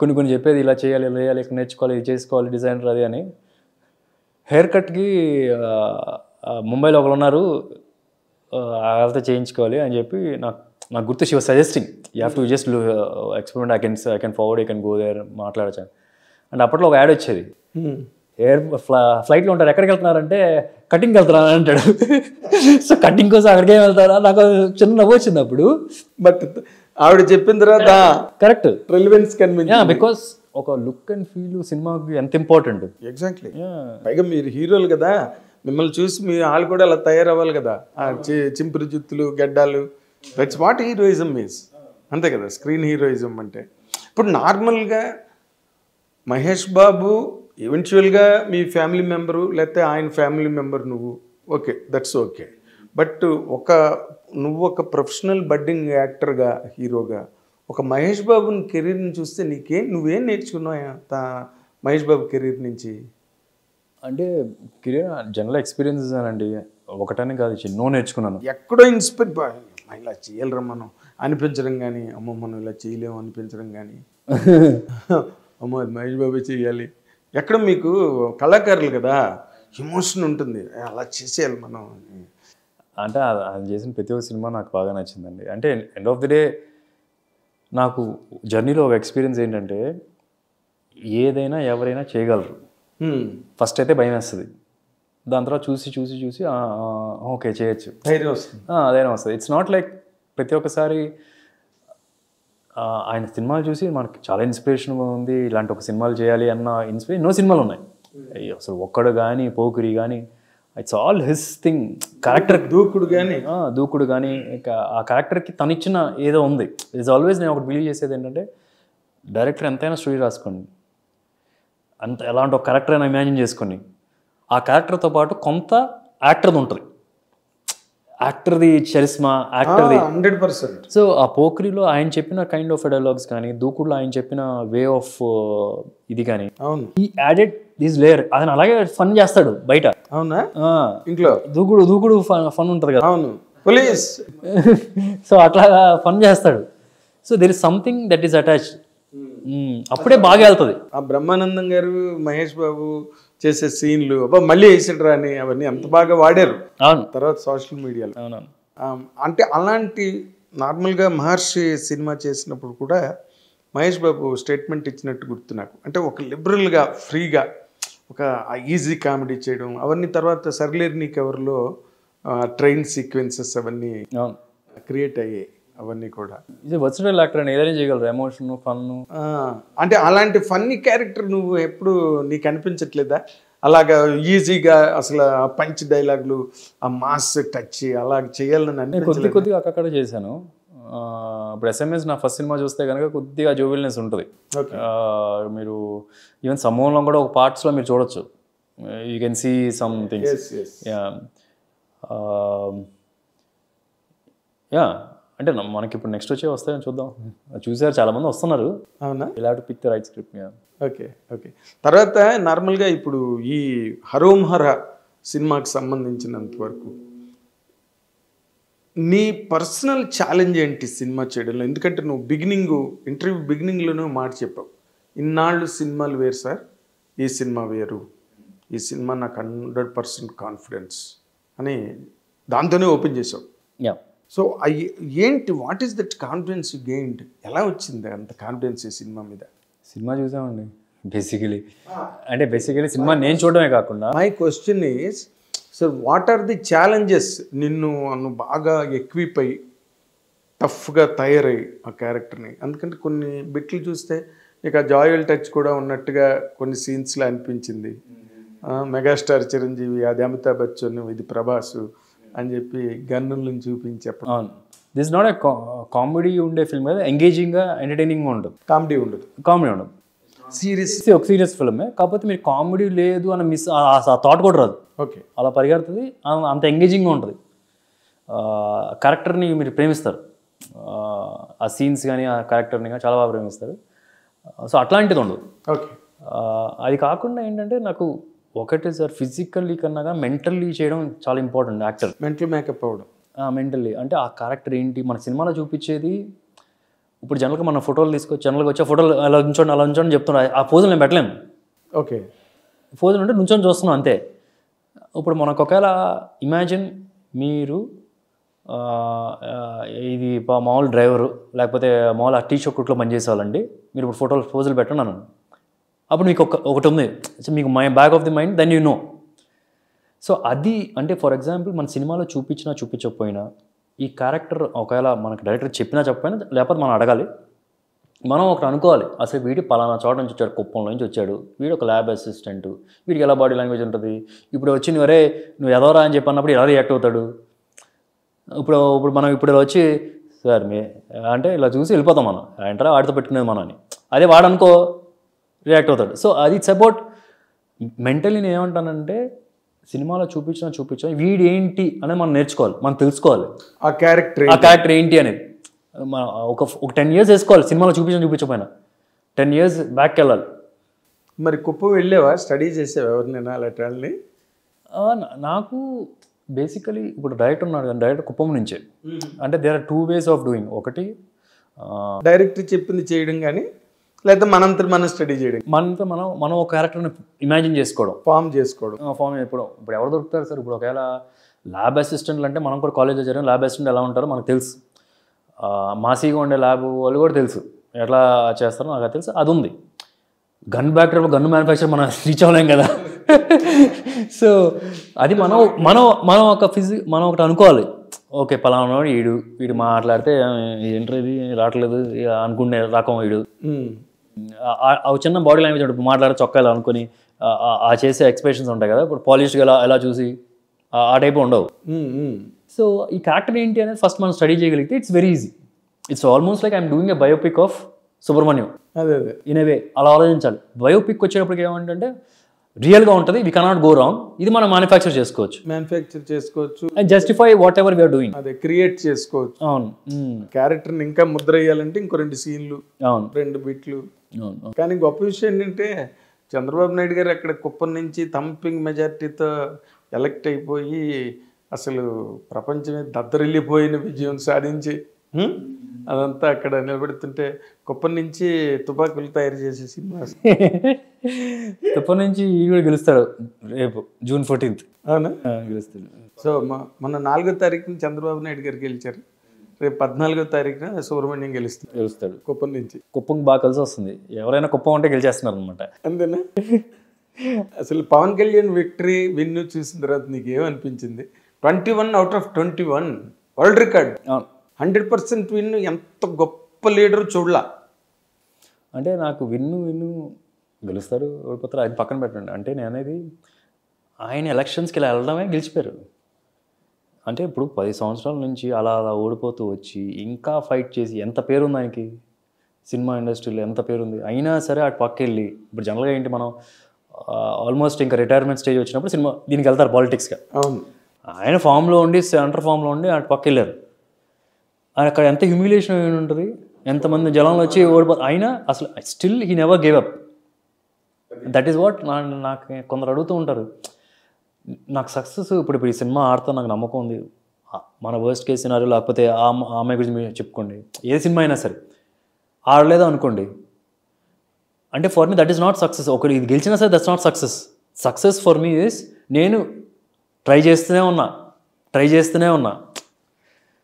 S2: కొన్ని చెప్పేది, ఇలా చేయాలి, ఇలా చేయాలి, ఇక్కడ నేర్చుకోవాలి, ఇది చేసుకోవాలి, డిజైనర్ అది అని. హెయిర్ కట్కి ముంబైలో ఒకరు ఉన్నారు, వాళ్ళతో చేయించుకోవాలి అని చెప్పి నాకు గుర్తు she was suggesting you have to just experiment, I can forward, I can go there, మాట్లాడచ్చాను. అండ్ అప్పట్లో ఒక యాడ్ వచ్చేది, ఫ్లైట్లో ఉంటారు, ఎక్కడికి వెళ్తున్నారంటే కటింగ్కి వెళ్తున్నా అంటాడు. సో కటింగ్ కోసం అక్కడికే వెళ్తారా, నాకు చిన్న నవ్వు వచ్చింది అప్పుడు.
S1: బట్ ఆవిడ చెప్పిన తర్వాత
S2: కరెక్ట్
S1: రెలెవెన్స్ కనిపించింది,
S2: బికాస్ ఒక లుక్ అండ్ ఫీల్ సినిమాకి ఎంత ఇంపార్టెంట్.
S1: ఎగ్జాక్ట్లీ. పైగా మీరు హీరోలు కదా, మిమ్మల్ని చూసి మీ వాళ్ళు కూడా అలా తయారవ్వాలి కదా, చింపురు జుత్తులు, గడ్డాలు. దట్స్ వాట్ హీరోయిజం ఈజ్, అంతే కదా స్క్రీన్ హీరోయిజం అంటే. ఇప్పుడు నార్మల్గా మహేష్ బాబు ఈవెన్చువల్గా మీ ఫ్యామిలీ మెంబరు, లేకపోతే ఆయన ఫ్యామిలీ మెంబర్ నువ్వు, ఓకే, దట్స్ ఓకే. బట్ నువ్వు ఒక ప్రొఫెషనల్ బడ్డింగ్ యాక్టర్గా, హీరోగా ఒక మహేష్ బాబుని కెరీర్ని చూస్తే నువ్వేం నేర్చుకున్నావు మహేష్ బాబు కెరీర్ నుంచి?
S2: అంటే కెరీర్ జనరల్ ఎక్స్పీరియన్సెస్ అండి, ఒకటనే కాదు, ఎన్నో నేర్చుకున్నాను.
S1: ఎక్కడో ఇన్స్పైర్, ఇలా చేయాలరా మనం అనిపించడం కానీ, అమ్మో మనం ఇలా చేయలేము అనిపించడం కానీ, అమ్మో అది మహేష్ బాబు చేయాలి. ఎక్కడ మీకు కళాకారులు కదా ఎమోషన్ ఉంటుంది, అలా చేసేయాలి మనం.
S2: అంటే ఆయన చేసిన ప్రతి ఒక్క సినిమా నాకు బాగా నచ్చిందండి. అంటే ఎండ్ ఆఫ్ ది డే నాకు జర్నీలో ఒక ఎక్స్పీరియన్స్ ఏంటంటే, ఏదైనా ఎవరైనా చేయగలరు. ఫస్ట్ అయితే భయం వేస్తుంది, దాని తర్వాత చూసి ఓకే చేయొచ్చు,
S1: ధైర్యం వస్తుంది.
S2: ధైర్యం వస్తుంది. ఇట్స్ నాట్ లైక్ ప్రతి ఒక్కసారి ఆయన సినిమాలు చూసి మనకి చాలా ఇన్స్పిరేషన్ ఉంది, ఇలాంటి ఒక సినిమాలు చేయాలి అన్న ఎన్నో సినిమాలు ఉన్నాయి. అసలు ఒక్కడు కానీ, పోకిరి కానీ, it's all his thing. Character దూకుడు కానీ ఆ క్యారెక్టర్కి తనిచ్చిన ఏదో ఉంది. ఇట్స్ ఆల్వేస్ నేను ఒకటి బిలీవ్ చేసేది ఏంటంటే, డైరెక్టర్ ఎంతైనా స్టోరీ రాసుకోండి, ఎలాంటి ఒక క్యారెక్టర్ అయినా ఇమాజిన్ చేసుకొని, ఆ క్యారెక్టర్తో పాటు కొంత యాక్టర్ది ఉంటుంది, యాక్టర్ది చరిస్మా, యాక్టర్ది
S1: 100%.
S2: సో ఆ పోక్రీలో ఆయన చెప్పిన కైండ్ ఆఫ్ డైలాగ్స్ కానీ, దూకుడులో ఆయన చెప్పిన వే ఆఫ్ ఇది కానీ, ఈ యాడెడ్ దిస్ లేయర్, ఆయన అలాగే ఫన్ చేస్తాడు బయట.
S1: అవునా? ఇంట్లో
S2: దూకుడు ఫన్ ఉంటుంది కదా.
S1: అవును, పోలీస్.
S2: సో అట్లా ఫన్ చేస్తాడు. So there is something that is attached. అప్పుడే బాగా వెళ్తుంది.
S1: ఆ బ్రహ్మానందం గారు మహేష్ బాబు చేసే సీన్లు అబ్బా మళ్ళీ వేసిండ్రా అని అవన్నీ అంత బాగా వాడారు.
S2: అవును,
S1: తర్వాత సోషల్ మీడియాలో.
S2: అవునవును.
S1: అంటే అలాంటి నార్మల్గా మహర్షి సినిమా చేసినప్పుడు కూడా మహేష్ బాబు స్టేట్మెంట్ ఇచ్చినట్టు గుర్తు నాకు. అంటే ఒక లిబరల్గా, ఫ్రీగా, ఒక ఈజీ కామెడీ చేయడం అవన్నీ. తర్వాత సర్లేరు నీకెవరిలో ట్రైన్ సీక్వెన్సెస్ అవన్నీ క్రియేట్ అయ్యాయి. అవన్నీ కూడా
S2: ఇది వర్సటైల్ యాక్టర్ అని ఏదైనా చేయగలరు, ఎమోషన్, ఫన్.
S1: అంటే అలాంటి ఫన్నీ క్యారెక్టర్ నువ్వు ఎప్పుడు నీకు అనిపించట్లేదా? అలాగా ఈజీగా అసలు ఆ పంచ్ డైలాగులు, ఆ మాస్ టచ్ అలాగ చేయాలని
S2: కొద్దిగా అక్కడ చేశాను. ఇప్పుడు SMS నా ఫస్ట్ సినిమా చూస్తే కనుక కొద్దిగా జోవిల్నెస్ ఉంటుంది. మీరు ఈవెన్ సమూహంలో కూడా ఒక పార్ట్స్లో మీరు చూడొచ్చు, you can see some things. అంటే మనకి ఇప్పుడు నెక్స్ట్ వస్తాయని చూద్దాం. చూసారు, చాలా మంది వస్తున్నారు.
S1: అవునా?
S2: ఇలా to pick the right script.
S1: Okay. తర్వాత నార్మల్గా ఇప్పుడు ఈ హరోం హర సినిమాకి సంబంధించినంత వరకు నీ పర్సనల్ ఛాలెంజ్ ఏంటి సినిమా చేయడంలో? ఎందుకంటే నువ్వు ఇంటర్వ్యూ బిగినింగ్లోనే మాట చెప్పావు, ఇన్నాళ్ళు సినిమాలు వేరు సార్, ఈ సినిమా వేరు, ఈ సినిమా నాకు 100% కాన్ఫిడెన్స్ అని దాంతోనే ఓపెన్ చేసావు. సో ఏంటి, what is that confidence you gained? ఎలా వచ్చింది అంత కాన్ఫిడెన్స్ ఈ సినిమా మీద?
S2: సినిమా చూసామండి బేసికలీ. అంటే బేసికలీ సినిమా నేను చూడడమే కాకుండా,
S1: my question is sir, what are the challenges? నిన్ను బాగా ఎక్విప్ అయ్యి టఫ్గా తయారయ్యి ఆ క్యారెక్టర్ని. అందుకంటే కొన్ని బిట్లు చూస్తే మీకు ఆ జాయల్ టచ్ కూడా ఉన్నట్టుగా కొన్ని సీన్స్లో అనిపించింది. మెగాస్టార్ చిరంజీవి, అది అమితాబ్ బచ్చన్, ఇది ప్రభాస్ అని చెప్పి గన్నులను చూపించేప్పుడు
S2: అవును, దిస్ నాట్ ఏ కామెడీ ఉండే ఫిల్మ్ కదా, ఎంగేజింగ్గా ఎంటర్టైనింగ్గా ఉంటుంది,
S1: కామెడీ ఉండదు,
S2: కామెడీ ఉండదు.
S1: సీరియస్.
S2: ఒక సీరియస్ ఫిల్మే, కాకపోతే మీరు కామెడీ లేదు అని ఆ థాట్ కూడా రాదు.
S1: ఓకే,
S2: అలా పరిగెడుతుంది, అంత ఎంగేజింగ్గా ఉంటుంది. క్యారెక్టర్ని మీరు ప్రేమిస్తారు, ఆ సీన్స్ కానీ ఆ క్యారెక్టర్ని కానీ చాలా బాగా ప్రేమిస్తారు. సో అట్లాంటిది ఉండదు.
S1: ఓకే,
S2: అది కాకుండా ఏంటంటే నాకు ఒకటి సార్, ఫిజికల్లీ కన్నా మెంటల్లీ చేయడం చాలా ఇంపార్టెంట్. యాక్టర్
S1: మెంటల్ మేకప్ అవ్వడం,
S2: మెంటల్లీ అంటే ఆ క్యారెక్టర్ ఏంటి మన సినిమాలో చూపించేది. ఇప్పుడు జనరల్గా మన ఫోటోలు తీసుకొచ్చి జనరల్గా వచ్చే ఫోటోలు అలా ఉంచండి అలా ఉంచండి చెప్తున్నారు, ఆ పోజులు నేను పెట్టలేము.
S1: ఓకే,
S2: పోజులు అంటే నుంచొని చూస్తున్నాం అంతే. ఇప్పుడు మనకు ఒకవేళ ఇమాజిన్ మీరు ఇది మామూలు డ్రైవరు లేకపోతే మామూలు టీ షర్ట్లో పనిచేసే వాళ్ళండి, మీరు ఇప్పుడు ఫోటోలు పోజులు పెట్టండి అన్నాను. అప్పుడు మీకు ఒకటి ఉంది, మీకు my back of the mind, then you know. So అది అంటే ఫర్ ఎగ్జాంపుల్ మన సినిమాలో చూపించకపోయినా ఈ క్యారెక్టర్ ఒకవేళ మనకు డైరెక్టర్ చెప్పకపోయినా లేకపోతే మనం అడగాలి, మనం ఒకటి అనుకోవాలి, అసలు వీడి పలానా చోట నుంచి వచ్చాడు, కుప్పంలో నుంచి వచ్చాడు, వీడు ఒక ల్యాబ్ అసిస్టెంట్, వీడికి ఎలా బాడీ లాంగ్వేజ్ ఉంటుంది, ఇప్పుడు వచ్చి నువ్వు ఎదవరా అని చెప్పన్నప్పుడు ఎలా రియాక్ట్ అవుతాడు. ఇప్పుడు మనం ఇప్పుడు వచ్చి సార్ అంటే ఇలా చూసి వెళ్ళిపోతాం మనం, ఏంటరా వాడితో పెట్టుకునేది మనం అని, అదే వాడు అనుకో రియాక్ట్ అవుతాడు. సో అది ఇట్స్ అబౌట్ మెంటలీ. నేను ఏమంటానంటే సినిమాలో చూపించిన వీడు ఏంటి అనేది మనం నేర్చుకోవాలి, మనం తెలుసుకోవాలి
S1: ఆ క్యారెక్టర్
S2: ఏంటి అనేది. ఒక 10 years వేసుకోవాలి సినిమాలో చూపించకపోయినా, 10 years బ్యాక్ వెళ్ళాలి.
S1: మరి కుప్పం వెళ్ళేవా, స్టడీ చేసేవా ఎవరినైనా అలాంటి వాళ్ళని?
S2: నాకు బేసికలీ ఇప్పుడు డైరెక్టర్ ఉన్నాడు కానీ డైరెక్టర్ కుప్పం నుంచే. అంటే there are 2 ways of doing. ఒకటి
S1: డైరెక్టర్ చెప్పింది చేయడం కానీ, లేకపోతే మనం స్టడీ చేయడం,
S2: మనం ఒక క్యారెక్టర్ని ఇమాజిన్ చేసుకోవడం,
S1: ఫామ్ చేసుకోవడం.
S2: ఇప్పుడు ఎవరు దొరుకుతారు సార్? ఇప్పుడు ఒకవేళ ల్యాబ్ అసిస్టెంట్లు అంటే మనం కూడా కాలేజ్లో జరిగిన ల్యాబ్ అసిస్టెంట్ ఎలా ఉంటారో మనకు తెలుసు, మాసీగా ఉండే ల్యాబ్ వాళ్ళు కూడా తెలుసు, ఎట్లా చేస్తారో నాకు తెలుసు. అది ఉంది. గన్ మ్యానుఫ్యాక్చర్ మనం రీచ్ అవ్వలేం కదా. సో అది మనం ఒకటి అనుకోవాలి, ఓకే పలానా వీడు మాట్లాడితే ఏంటది రావట్లేదు అనుకునే రకం వీడు. చిన్న బాడీ లాంగ్వేజ్ ఉంటుంది, మాట్లాడే చొక్కాలు అనుకుని ఆ చేసే ఎక్స్ప్రెషన్స్ ఉంటాయి కదా, ఇప్పుడు పాలిష్గా ఎలా చూసి ఆ టైప్ ఉండవు. సో ఈ క్యారెక్టర్ ఏంటి అనేది ఫస్ట్ మనం స్టడీ చేయగలిగితే it's very easy. It's almost like I'm doing a biopic of Subrahmanyam.
S1: అదే
S2: ఇన్ ఏ వే అలా ఆలోచించాలి. బయోపిక్ వచ్చేటప్పటికి ఏమంటే రియల్గా ఉంటుంది, వీ కెనాట్ గో రాంగ్, ఇది మనం మ్యానుఫ్యాక్చర్ చేసుకోవచ్చు and justify whatever we are doing,
S1: అదే క్రియేట్ చేసుకోవచ్చు.
S2: అవును,
S1: క్యారెక్టర్ని ఇంకా ముద్ర వేయాలంటే ఇంకో 2 సీన్లు,
S2: అవును,
S1: 2 బిట్లు. కానీ గొప్ప విషయం ఏంటంటే చంద్రబాబు నాయుడు గారు అక్కడ కుప్పం నుంచి థంపింగ్ మెజార్టీతో ఎలక్ట్ అయిపోయి అసలు ప్రపంచమే దద్దరిల్లిపోయిన విజయం సాధించి అదంతా అక్కడ నిలబెడుతుంటే కుప్పం నుంచి తుపాకులు తయారు చేసే సినిమా.
S2: కుప్పం నుంచి కూడా గెలుస్తాడు రేపు June 14th.
S1: అవునా?
S2: గెలుస్తాడు.
S1: సో మొన్న 4వ తారీఖున చంద్రబాబు నాయుడు గారు గెలిచారు, రేపు 14వ తారీఖున సుబ్రహ్మణ్యం గెలుస్తాడు కుప్పం నుంచి.
S2: కుప్పం బాగా కలిసి వస్తుంది, ఎవరైనా కుప్పం అంటే గెలిచేస్తున్నారు అనమాట.
S1: అంతేనా? అసలు పవన్ కళ్యాణ్ విన్ చూసిన తర్వాత నీకు ఏమనిపించింది? 21 out of 21 world record, 100% win. ఎంత గొప్ప లీడర్ చూడలా.
S2: అంటే నాకు విన్ను గెలుస్తారు ఓడిపోతారు అది పక్కన పెట్టండి. అంటే నేను అనేది ఆయన ఎలక్షన్స్కి ఇలా వెళ్ళడమే గెలిచిపోయారు. అంటే ఇప్పుడు 10 సంవత్సరాల నుంచి అలా ఓడిపోతూ వచ్చి ఇంకా ఫైట్ చేసి ఎంత పేరుంది ఆయనకి, సినిమా ఇండస్ట్రీలో ఎంత పేరుంది. అయినా సరే అటు పక్క వెళ్ళి ఇప్పుడు జనరల్గా ఏంటి మనం ఆల్మోస్ట్ ఇంకా రిటైర్మెంట్ స్టేజ్ వచ్చినప్పుడు సినిమా దీనికి వెళ్తారు పాలిటిక్స్గా.
S1: అవును,
S2: ఆయన ఫామ్లో ఉండి సెంటర్ ఫామ్లో ఉండి అటు పక్క వెళ్ళారు. అక్కడ ఎంత హ్యూమిలేషన్ ఉంటుంది, ఎంతమంది జనంలో వచ్చి అయినా అసలు still he never gave up. That is what నాకు కొందరు అడుగుతూ ఉంటారు, నాకు సక్సెస్ ఇప్పుడు ఈ సినిమా ఆడుతా నాకు నమ్మకం ఉంది, మన వర్స్ట్ కేస్ సినారియో లేకపోతే ఆ అమ్మాయి గురించి మీరు చెప్పుకోండి, ఏ సినిమా అయినా సరే ఆడలేదా అనుకోండి, అంటే for me that is not success. ఒకటి ఇది గెలిచినా సరే that's not success. Success for me is నేను ట్రై చేస్తూనే ఉన్నా.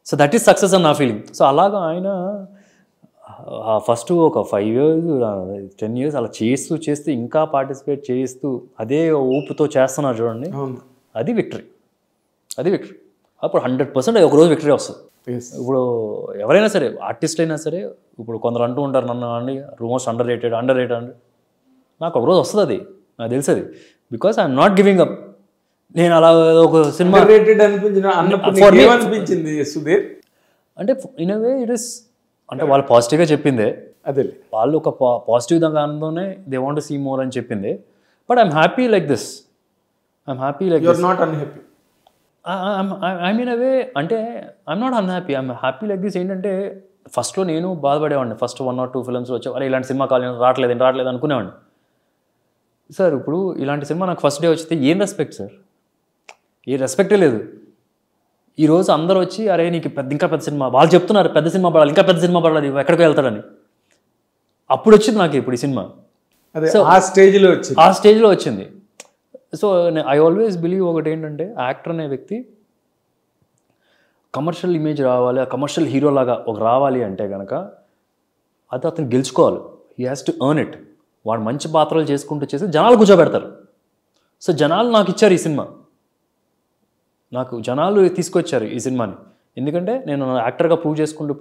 S2: సో దట్ ఈస్ సక్సెస్ అని నా ఫీలింగ్. సో అలాగా ఆయన ఫస్ట్ ఒక 5 years 10 years అలా చేస్తూ ఇంకా పార్టిసిపేట్ చేస్తూ అదే ఊపుతో చేస్తున్నారు చూడండి, అది విక్టరీ. అప్పుడు 100% ఒకరోజు విక్టరీ వస్తుంది.
S1: ఎస్
S2: ఇప్పుడు ఎవరైనా సరే ఆర్టిస్ట్ అయినా సరే ఇప్పుడు కొందరు అంటూ ఉంటారు నన్ను అండి మోస్ట్ అండర్ రేటెడ్ నాకు ఒకరోజు వస్తుంది, అది నాకు తెలుసు. Because I'm not giving up. నేను అలా ఒక సినిమా
S1: రేటెడ్ అనిపించింది సుధీర్
S2: అంటే in a way it is అంటే వాళ్ళు పాజిటివ్గా చెప్పిందే,
S1: అదే
S2: వాళ్ళు ఒక పాజిటివ్ దాంతోనే దే వాంట్ సీ మోర్ అని చెప్పింది. But I'm happy like this. I'm happy like
S1: you're not unhappy.
S2: I mean అవే అంటే I'm not unhappy, I'm happy like this. ఏంటంటే ఫస్ట్లో నేను బాధపడేవాడిని. ఫస్ట్ 1 or 2 ఫిల్మ్స్ వచ్చావు, అరే ఇలాంటి సినిమా కావాలి రావట్లేదు అనుకునేవాడిని. సార్ ఇప్పుడు ఇలాంటి సినిమా నాకు ఫస్ట్ డే వచ్చితే ఏం రెస్పెక్ట్ సార్, ఏ రెస్పెక్టే లేదు. ఈరోజు అందరూ వచ్చి అరే నీకు ఇంకా పెద్ద సినిమా, వాళ్ళు చెప్తున్నారు పెద్ద సినిమా పడాలి, ఇంకా పెద్ద సినిమా పడాలి, ఎక్కడికి వెళ్తాడని. అప్పుడు వచ్చింది నాకు ఇప్పుడు ఈ సినిమా.
S1: సో ఆ స్టేజ్లో
S2: వచ్చింది. సో ఐ ఆల్వేస్ బిలీవ్ ఒకటి ఏంటంటే యాక్టర్ అనే వ్యక్తి కమర్షియల్ ఇమేజ్ రావాలి, ఆ కమర్షియల్ హీరో లాగా ఒక రావాలి అంటే కనుక అది అతను గెలుచుకోవాలి. He has to earn it. వాడు మంచి పాత్రలు చేసుకుంటూ చేసి జనాలు కూర్చోబెడతారు. సో జనాలు నాకు ఇచ్చారు ఈ సినిమా, నాకు జనాలు తీసుకొచ్చారు ఈ సినిమాని. ఎందుకంటే నేను యాక్టర్గా ప్రూవ్ చేసుకుంటూ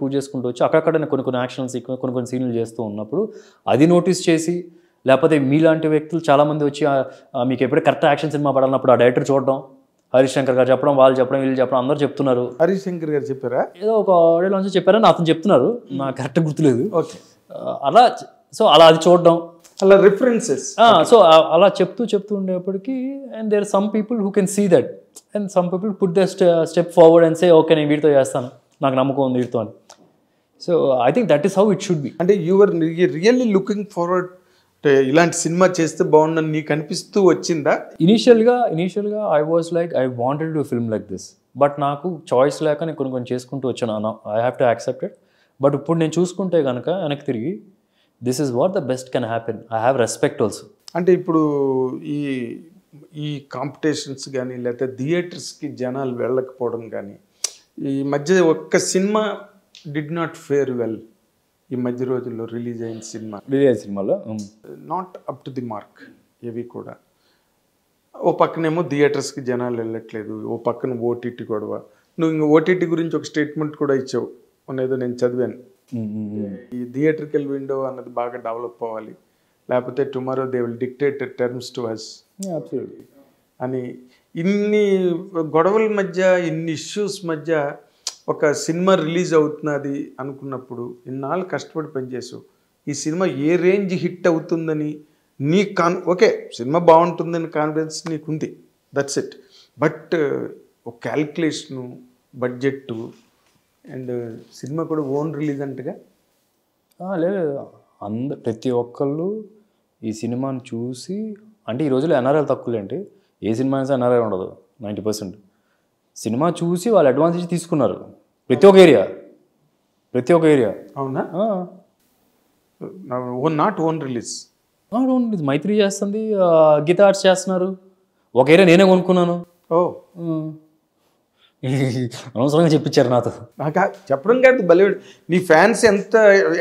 S2: వచ్చి అక్కడక్కడ కొన్ని యాక్షన్ సీక్వెన్స్ కొన్ని సీన్లు చేస్తూ ఉన్నప్పుడు అది నోటీస్ చేసి, లేకపోతే మీలాంటి వ్యక్తులు చాలామంది వచ్చి మీకు ఎప్పుడే కరెక్ట్ యాక్షన్ సినిమా పడాలన్నప్పుడు ఆ డైరెక్టర్ చూడడం, హరీష్ శంకర్ గారు చెప్పడం, వాళ్ళు చెప్పడం, వీళ్ళు చెప్పడం, అందరూ చెప్తున్నారు.
S1: హరీష్ శంకర్ గారు చెప్పారా?
S2: ఏదో ఒక ఆడియోలో నుంచి చెప్పారని అతను చెప్తున్నారు, నాకు కరెక్ట్ గుర్తులేదు.
S1: ఓకే
S2: అలా సో అలా అది చూడడం,
S1: అలా రిఫరెన్సెస్.
S2: సో అలా చెప్తూ ఉండేప్పటికీ and there some people who can see that and some people put the step forward and say okay నేను వీటితో చేస్తాను, నాకు నమ్మకం ఉంది వీటితో అని. So I think that is how it should be.
S1: అంటే యూఆర్ రియల్లీ లుకింగ్ ఫార్వర్డ్ ఇలాంటి సినిమా చేస్తే బాగుందని నీకు అనిపిస్తూ వచ్చిందా?
S2: ఇనీషియల్గా I was like I wanted to film like this, but నాకు చాయిస్ లేక నేను కొన్ని చేసుకుంటూ వచ్చాను. I have to accept it. But ఇప్పుడు నేను చూసుకుంటే కనుక వెనక్కి తిరిగి this is what the best can happen. I have respect also.
S1: అంటే ఇప్పుడు ఈ కాంపిటీషన్స్ కానీ లేకపోతే థియేటర్స్కి జనాలు వెళ్ళకపోవడం కానీ, ఈ మధ్య ఒక్క cinema did not fair well. ఈ మధ్య రోజుల్లో రిలీజ్ అయిన సినిమాలో not up to the mark ఏవి కూడా. ఓ పక్కనేమో థియేటర్స్కి జనాలు వెళ్ళట్లేదు, ఓ పక్కన ఓటీటీ గొడవ. నువ్వు ఇంకా ఓటీటీ గురించి ఒక స్టేట్మెంట్ కూడా ఇచ్చావు, అనేదో నేను చదివాను. ఈ థియేటర్కల్ విండో అన్నది బాగా డెవలప్ అవ్వాలి, లేకపోతే tomorrow they will dictate terms to us అని. ఇన్ని గొడవల మధ్య, ఇన్ని ఇష్యూస్ మధ్య ఒక సినిమా రిలీజ్ అవుతున్నది అనుకున్నప్పుడు ఇన్నాళ్ళు కష్టపడి పనిచేసావు. ఈ సినిమా ఏ రేంజ్ హిట్ అవుతుందని నీ ఓకే సినిమా బాగుంటుందని కాన్ఫిడెన్స్ నీకుంది, దట్స్ ఇట్. బట్ ఒక క్యాల్కులేషను, బడ్జెట్టు అండ్ సినిమా కూడా ఓన్ రిలీజ్ అంటగా
S2: లేదు. ప్రతి ఒక్కళ్ళు ఈ సినిమాని చూసి, అంటే ఈ రోజుల్లో ఎన్ఆర్ఐలు తక్కువలేంటి, ఏ సినిమా అయినా ఎన్ఆర్ఐ ఉండదు 90%. సినిమా చూసి వాళ్ళు అడ్వాన్స్ ఇచ్చి తీసుకున్నారు ప్రతి ఒక్క ఏరియా. అవునా?
S1: Not own release.
S2: మైత్రి చేస్తుంది, గీతా ఆర్ట్స్ చేస్తున్నారు, ఒక ఏరియా నేనే కొనుక్కున్నాను. అనవసరంగా చెప్పించారు నాతో.
S1: చెప్పడం కాదు, భలే నీ ఫ్యాన్స్ ఎంత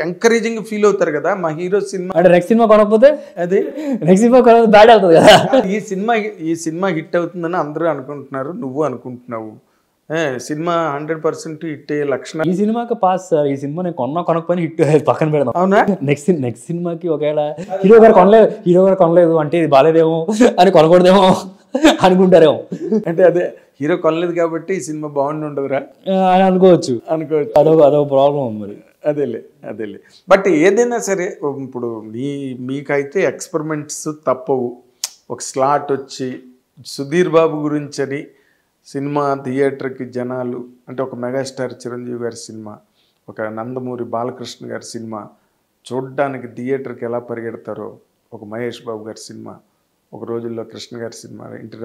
S1: ఎంకరేజింగ్ ఫీల్ అవుతారు కదా మా హీరో సినిమా.
S2: అంటే నెక్స్ట్ సినిమా కొనకపోతే అదే నెక్స్ట్ సినిమా కొనకపోతే బ్యాడ్ అవుతుంది కదా.
S1: ఈ సినిమా హిట్ అవుతుందని అందరూ అనుకుంటున్నారు, నువ్వు అనుకుంటున్నావు. సినిమా 100% హిట్ అయ్యే లక్షణం.
S2: ఈ సినిమాకి పాస్ సార్. ఈ సినిమా నేను కొనకపోయినా హిట్ పక్కన పెడదాం.
S1: అవునా?
S2: నెక్స్ట్ సినిమాకి ఒకవేళ హీరో గారు కొనలేదు అంటే ఇది బాగాలేదేమో అని కొనకూడదేమో అనుకుంటారేమో.
S1: అంటే అదే హీరో కొనలేదు కాబట్టి ఈ సినిమా బాగుండి ఉండదురా
S2: అని అనుకోవచ్చు. అదో ప్రాబ్లం మరి.
S1: అదేలే. బట్ ఏదైనా సరే ఇప్పుడు మీకైతే ఎక్స్పెరిమెంట్స్ తప్పవు. ఒక స్లాట్ వచ్చి సుధీర్ బాబు గురించి అని సినిమా థియేటర్కి జనాలు, అంటే ఒక మెగాస్టార్ చిరంజీవి గారి సినిమా, ఒక నందమూరి బాలకృష్ణ గారి సినిమా చూడడానికి థియేటర్కి ఎలా పరిగెడతారో, ఒక మహేష్ బాబు గారి సినిమా, ఒక రోజుల్లో కృష్ణ గారి సినిమా, ఇంటి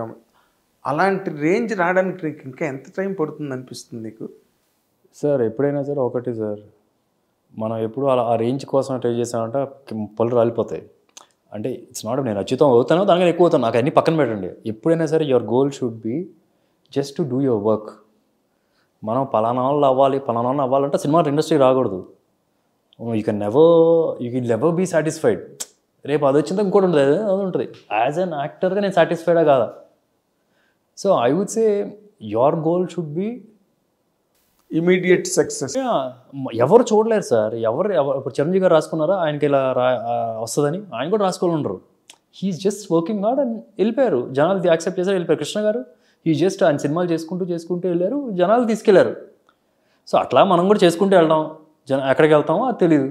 S1: అలాంటి రేంజ్ రావడానికి నీకు ఇంకా ఎంత టైం పడుతుంది అనిపిస్తుంది నీకు?
S2: సార్ ఎప్పుడైనా సరే ఒకటి సార్, మనం ఎప్పుడు అలా ఆ రేంజ్ కోసం ట్రై చేసామంటే పళ్ళు రాలిపోతాయి. అంటే ఇట్స్ నాట్ నేను అచ్యుతం అవుతాను దానికన్నా ఎక్కువ అవుతాను, నాకు అన్నీ పక్కన పెట్టండి. ఎప్పుడైనా సరే your goal should be just to do your work. మనం పలానా వాళ్ళు అవ్వాలంటే సినిమా ఇండస్ట్రీ రాకూడదు. You can never be satisfied. రేపు అది వచ్చిందా ఇంకోటి ఉంటుంది, అది ఉంటుంది. యాజ్ అన్ యాక్టర్గా నేను సాటిస్ఫైడా కాదా? So I would say your goal should be
S1: immediate success.
S2: ఎవరు చూడలేరు సార్. ఎవరు ఇప్పుడు చిరంజీవి గారు రాసుకున్నారా ఆయనకి ఇలా వస్తుందని? ఆయన కూడా రాసుకోవాలి ఉండరు. He's just working hard and వెళ్ళిపోయారు. జనాలు యాక్సెప్ట్ చేశారు, వెళ్ళిపోయారు. కృష్ణ గారు ఈ జస్ట్ ఆయన సినిమాలు చేసుకుంటూ వెళ్ళారు, జనాలు తీసుకెళ్లారు. సో అట్లా మనం కూడా చేసుకుంటూ వెళ్దాం. ఎక్కడికి వెళ్తామో అది తెలియదు,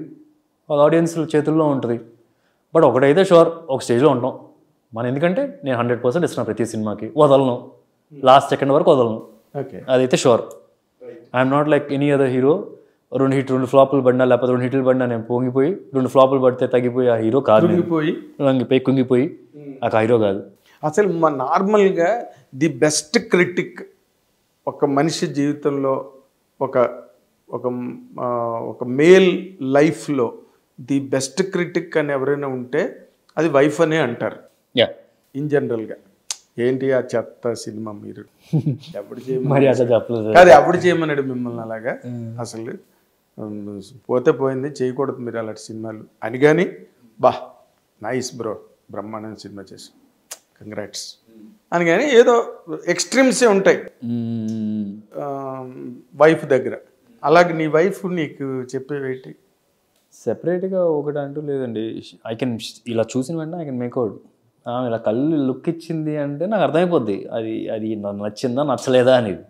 S2: అది ఆడియన్స్ చేతుల్లో ఉంటుంది. బట్ ఒకటైతే షూర్, ఒక స్టేజ్లో ఉంటాం మనం. ఎందుకంటే నేను 100% ఇస్తున్నాను ప్రతి సినిమాకి, వదలను, లాస్ట్ సెకండ్ వరకు వదలను.
S1: ఓకే,
S2: అదైతే sure. I'm not like any other hero. 2 ఫ్లాపులు పడినా లేకపోతే 2 హిట్లు పడినా నేను పొంగిపోయి, 2 ఫ్లాపులు పడితే తగ్గిపోయి ఆ హీరో కాదు. కుంగిపోయి ఆ హీరో కాదు.
S1: అసలు నార్మల్గా ది బెస్ట్ క్రిటిక్ ఒక మనిషి జీవితంలో, ఒక ఒక ఒక మేల్ లైఫ్లో ది బెస్ట్ క్రిటిక్ అని ఎవరైనా ఉంటే అది వైఫ్ అనే అంటారు ఇన్ జనరల్గా. ఏంటి ఆ చెత్త సినిమా మీరు ఎప్పుడు చేయమని కాదు, ఎప్పుడు చేయమన్నాడు మిమ్మల్ని అలాగా? అసలు పోతే పోయింది, చేయకూడదు మీరు అలాంటి సినిమాలు అని. కానీ నైస్ బ్రో, బ్రహ్మాండం సినిమా చేసి కంగ్రాట్స్ అని. కానీ ఏదో ఎక్స్ట్రీమ్సే ఉంటాయి వైఫ్ దగ్గర. అలాగే నీ వైఫ్ నీకు చెప్పేవేంటి?
S2: సెపరేట్గా ఒకటి అంటూ లేదండి. ఐ కెన్ ఇలా చూసిన వెంటనే ఐ కెన్ మేక్అవుట్. ఇలా కళ్ళు లుక్ ఇచ్చింది అంటే నాకు అర్థమైపోద్ది అది అది నచ్చిందా నచ్చలేదా అనేది.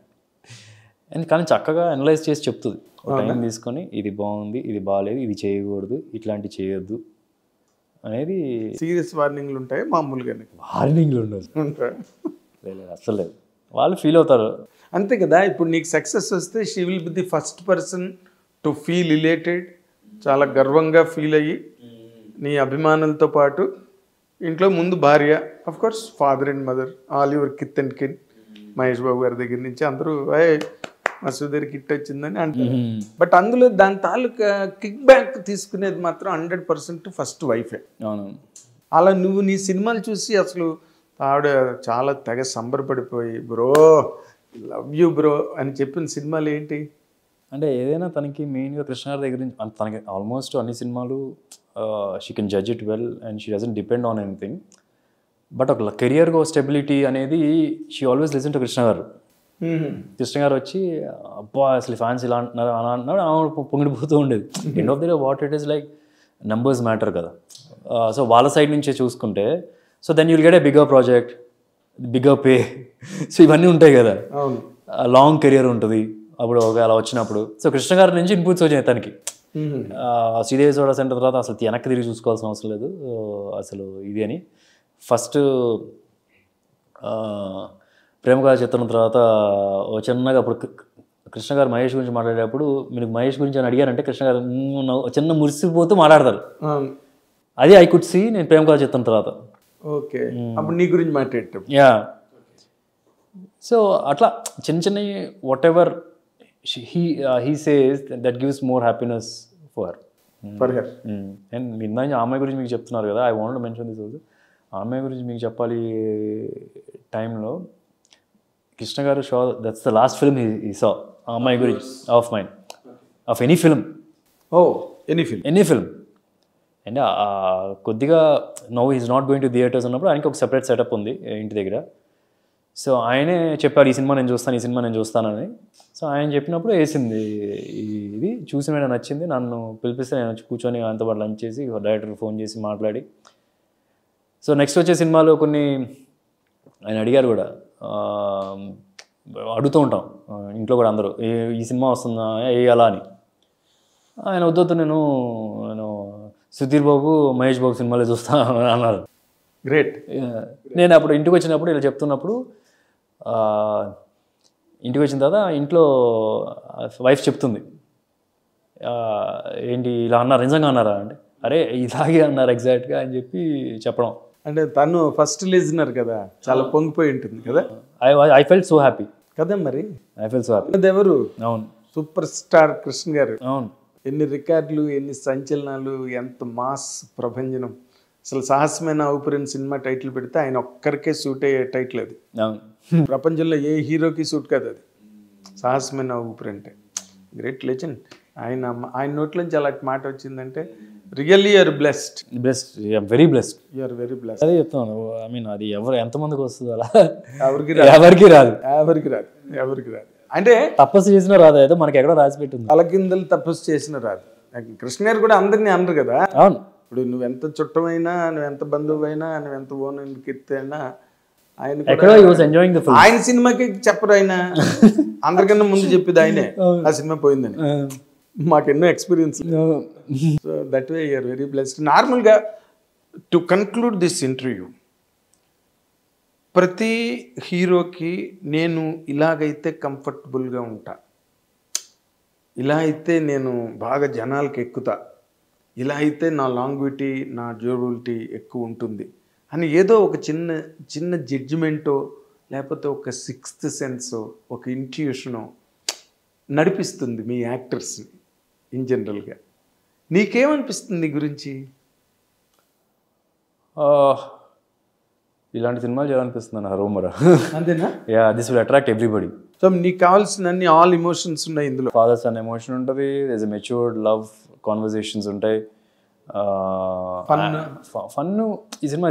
S2: కానీ చక్కగా అనలైజ్ చేసి చెప్తుంది. టైం తీసుకొని ఇది బాగుంది, ఇది బాగాలేదు, ఇది చేయకూడదు, ఇట్లాంటివి చేయొద్దు అనేది.
S1: సీరియస్ వార్నింగ్లు ఉంటాయి మామూలుగానే?
S2: వార్నింగ్లు ఉండదు, లేదు అసలు లేదు. వాళ్ళు ఫీల్ అవుతారు
S1: అంతే కదా. ఇప్పుడు నీకు సక్సెస్ వస్తే she will be the first person to feel related, చాలా గర్వంగా ఫీల్ అయ్యి నీ అభిమానులతో పాటు ఇంట్లో ముందు భార్య, of course father and mother, all your kith and kin, Mahesh Babu గారి దగ్గర నుంచి అందరూ మసూదర్ కిట్ వచ్చిందని అంటారు. బట్ అందులో దాని తాలూకా కిక్ బ్యాక్ తీసుకునేది మాత్రం 100% ఫస్ట్ వైఫే. అలా నువ్వు నీ సినిమాలు చూసి అసలు ఆవిడ చాలా తెగ సంబరపడిపోయి బ్రో లవ్ యూ బ్రో అని చెప్పిన సినిమాలు ఏంటి?
S2: అంటే ఏదైనా తనకి మెయిన్గా కృష్ణ గారి దగ్గర నుంచి తనకి ఆల్మోస్ట్ అన్ని సినిమాలు she can judge it well and she doesn't depend on anything. But ఒక కెరియర్గా స్టెబిలిటీ అనేది she always listen to Krishna గారు. కృష్ణ గారు వచ్చి అబ్బా అసలు ఫ్యాన్స్ ఇలా అంటున్నారు అలా అంటున్నాడు, ఆమె పొంగిడిపోతూ ఉండేది. End of the day what it is like numbers matter కదా. సో వాళ్ళ సైడ్ నుంచే చూసుకుంటే so then you'll get a bigger project, bigger pay, so ఇవన్నీ ఉంటాయి కదా, లాంగ్ కెరియర్ ఉంటుంది అప్పుడు అలా వచ్చినప్పుడు. సో కృష్ణ గారి నుంచి ఇన్పుట్స్ వచ్చాయి తనకి. శ్రీదేవి సోడా సెంటర్ తర్వాత అసలు వెనక్కి తిరిగి చూసుకోవాల్సిన అవసరం లేదు అసలు ఇది అని. ఫస్ట్ ప్రేమగా చిత్రం తర్వాత చిన్నగా అప్పుడు కృష్ణ గారు మహేష్ గురించి మాట్లాడేటప్పుడు మీరు మహేష్ గురించి అని అడిగారంటే కృష్ణ గారు చిన్న మురిసిపోతూ మాట్లాడతారు. అది ఐ కుడ్ సీ నేను ప్రేమగా చిత్రం తర్వాత.
S1: ఓకే, అప్పుడు నీ గురించి మాట్లాడటం.
S2: యా, సో అట్లా చిన్న చిన్నవి whatever he says that gives more happiness for her. And నిన్న ఆ అమ్మాయి గురించి మీకు చెప్తున్నారు కదా, I want to mention this also. ఆ అమ్మాయి గురించి మీకు చెప్పాలి టైంలో కృష్ణ గారు show that's the last film he saw ఆ అమ్మాయి గురించి of mind of any film. Any film. And కొద్దిగా now is not going to theatres అన్నప్పుడు ఆయనకి ఒక సెపరేట్ సెటప్ ఉంది ఇంటి దగ్గర. సో ఆయనే చెప్పారు ఈ సినిమా నేను చూస్తానని. సో ఆయన చెప్పినప్పుడు వేసింది ఇది చూసి మీద నచ్చింది, నన్ను పిలిపిస్తే నేను వచ్చి కూర్చొని ఆయనతో పాటు లంచ్ చేసి డైరెక్టర్కి ఫోన్ చేసి మాట్లాడి. సో నెక్స్ట్ వచ్చే సినిమాలో కొన్ని ఆయన అడిగారు కూడా, అడుగుతూ ఉంటాం ఇంట్లో కూడా అందరూ ఈ సినిమా వస్తుందా వేయాలా అని. ఆయన వద్దొద్దు నేను సుధీర్ బాబు మహేష్ బాబు సినిమాలే చూస్తా అన్నారు.
S1: గ్రేట్.
S2: నేను అప్పుడు ఇంటికి వచ్చినప్పుడు ఇలా చెప్తున్నప్పుడు ఇంటికి వచ్చిన తర్వాత ఇంట్లో వైఫ్ చెప్తుంది ఏంటి ఇలా అన్నారు నిజంగా అన్నారా అంటే అరే ఇలాగే అన్నారు ఎగ్జాక్ట్గా అని చెప్పి చెప్పడం.
S1: అంటే తను ఫస్ట్ లిజనర్ కదా, చాలా పొంగిపోయి ఉంటుంది కదా.
S2: ఐ ఫెల్ట్ సో హ్యాపీ
S1: కదా. మరి
S2: ఐ ఫెల్ట్ సో హ్యాపీ.
S1: ఎవరు?
S2: అవును,
S1: సూపర్ స్టార్ కృష్ణ గారు.
S2: అవును,
S1: ఎన్ని రికార్డులు, ఎన్ని సంచలనాలు, ఎంత మాస్ ప్రభంజనం. అసలు సాహసమైన ఊపిరిన సినిమా టైటిల్ పెడితే ఆయన ఒక్కరికే సూట్ అయ్యే టైటిల్ అది. ప్రపంచంలో ఏ హీరోకి సూట్ కాదు అది, సాహసమైన ఊపిరి అంటే. Great legend. ఆయన నోట్లోంచి అలాంటి మాట వచ్చిందంటే really you are blessed.
S2: Blessed, very blessed.
S1: You are very blessed.
S2: అదే చెప్తాను. ఐ మీన్ అది ఎంతమందికి వస్తుంది అలా?
S1: ఎవరికి
S2: ఎవరికి రాదు.
S1: ఎవరికి రాదు. అంటే
S2: తపస్సు చేసినా రాదు, ఏదో మనకి ఎక్కడో రాసి పెట్టింది.
S1: తలకిందలు తపస్సు చేసిన రాదు. కృష్ణ గారు కూడా అందరినీ అనరు కదా.
S2: అవును.
S1: ఇప్పుడు నువ్వెంత చుట్టమైనా, నువ్వెంత బంధువైనా, నువ్వెంత ఓన్ కీర్తైనా, ఆయన
S2: ఎక్కడో he was enjoying the film.
S1: ఆయన సినిమాకి చెప్పరు. ఆయన అందరికన్నా ముందు చెప్పేది ఆయనే ఆ సినిమా పోయిందని. మాకెన్నో experience. So that way you're very blessed. నార్మల్గా టు కన్క్లూడ్ దిస్ ఇంటర్వ్యూ, ప్రతి హీరోకి నేను ఇలాగైతే కంఫర్టబుల్గా ఉంటా, ఇలా అయితే నేను బాగా జనాలకి ఎక్కుతా, ఇలా అయితే నా లాంగ్విటీ, నా డ్యూరబిలిటీ ఎక్కువ ఉంటుంది అని ఏదో ఒక చిన్న చిన్న జడ్జిమెంటో లేకపోతే ఒక సిక్స్త్ సెన్సో ఒక ఇంట్యూషనో నడిపిస్తుంది మీ యాక్టర్స్ని ఇన్ జనరల్గా. నీకేమనిపిస్తుంది నీ గురించి?
S2: ఇలాంటి సినిమాలు చేయాలనిపిస్తుంది హరోమరా.
S1: అంతేనా?
S2: Yeah, this will attract everybody.
S1: So నీకు కావాల్సిన అన్ని ఆల్ ఎమోషన్స్ ఉన్నాయి ఇందులో.
S2: ఫాదర్స్ అనే ఎమోషన్ ఉంటుంది, there is a matured love conversations ఉంటాయి. ఫన్ ఈ సినిమా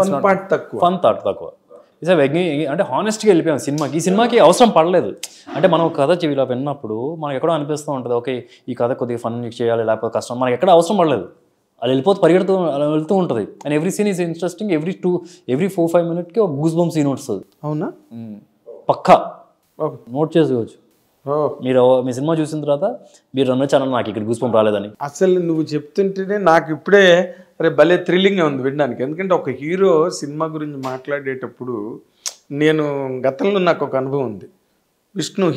S2: ఫన్ థాట్ తక్కువ. ఇట్స్ అంటే హానెస్ట్గా వెళ్ళిపోయాం సినిమాకి. ఈ సినిమాకి అవసరం పడలేదు. అంటే మనం కథ చెవిలో విన్నప్పుడు మనకి ఎక్కడో అనిపిస్తూ ఉంటుంది, ఓకే ఈ కథ కొద్దిగా ఫన్ చేయాలి లేకపోతే కష్టం, మనకి ఎక్కడ అవసరం పడలేదు. అలా వెళ్ళిపోతే పరిగెడుతూ అలా వెళ్తూ ఉంటుంది. And every scene is interesting. Every 4-5 మినిట్కి ఒక గూస్ బంప్ సీన్ వస్తుంది.
S1: అవునా?
S2: పక్కా నోట్ చేసుకోవచ్చు. మీరు మీ సినిమా చూసిన తర్వాత మీరు రమ్మచ్చాను నాకు ఇక్కడ గూస్ బంప్ రాలేదని.
S1: అసలు నువ్వు చెప్తుంటేనే నాకు ఇప్పుడే అరే భలే థ్రిల్లింగ్గా ఉంది వినడానికి. ఎందుకంటే ఒక హీరో సినిమా గురించి మాట్లాడేటప్పుడు నేను గతంలో నాకు ఒక అనుభవం ఉంది.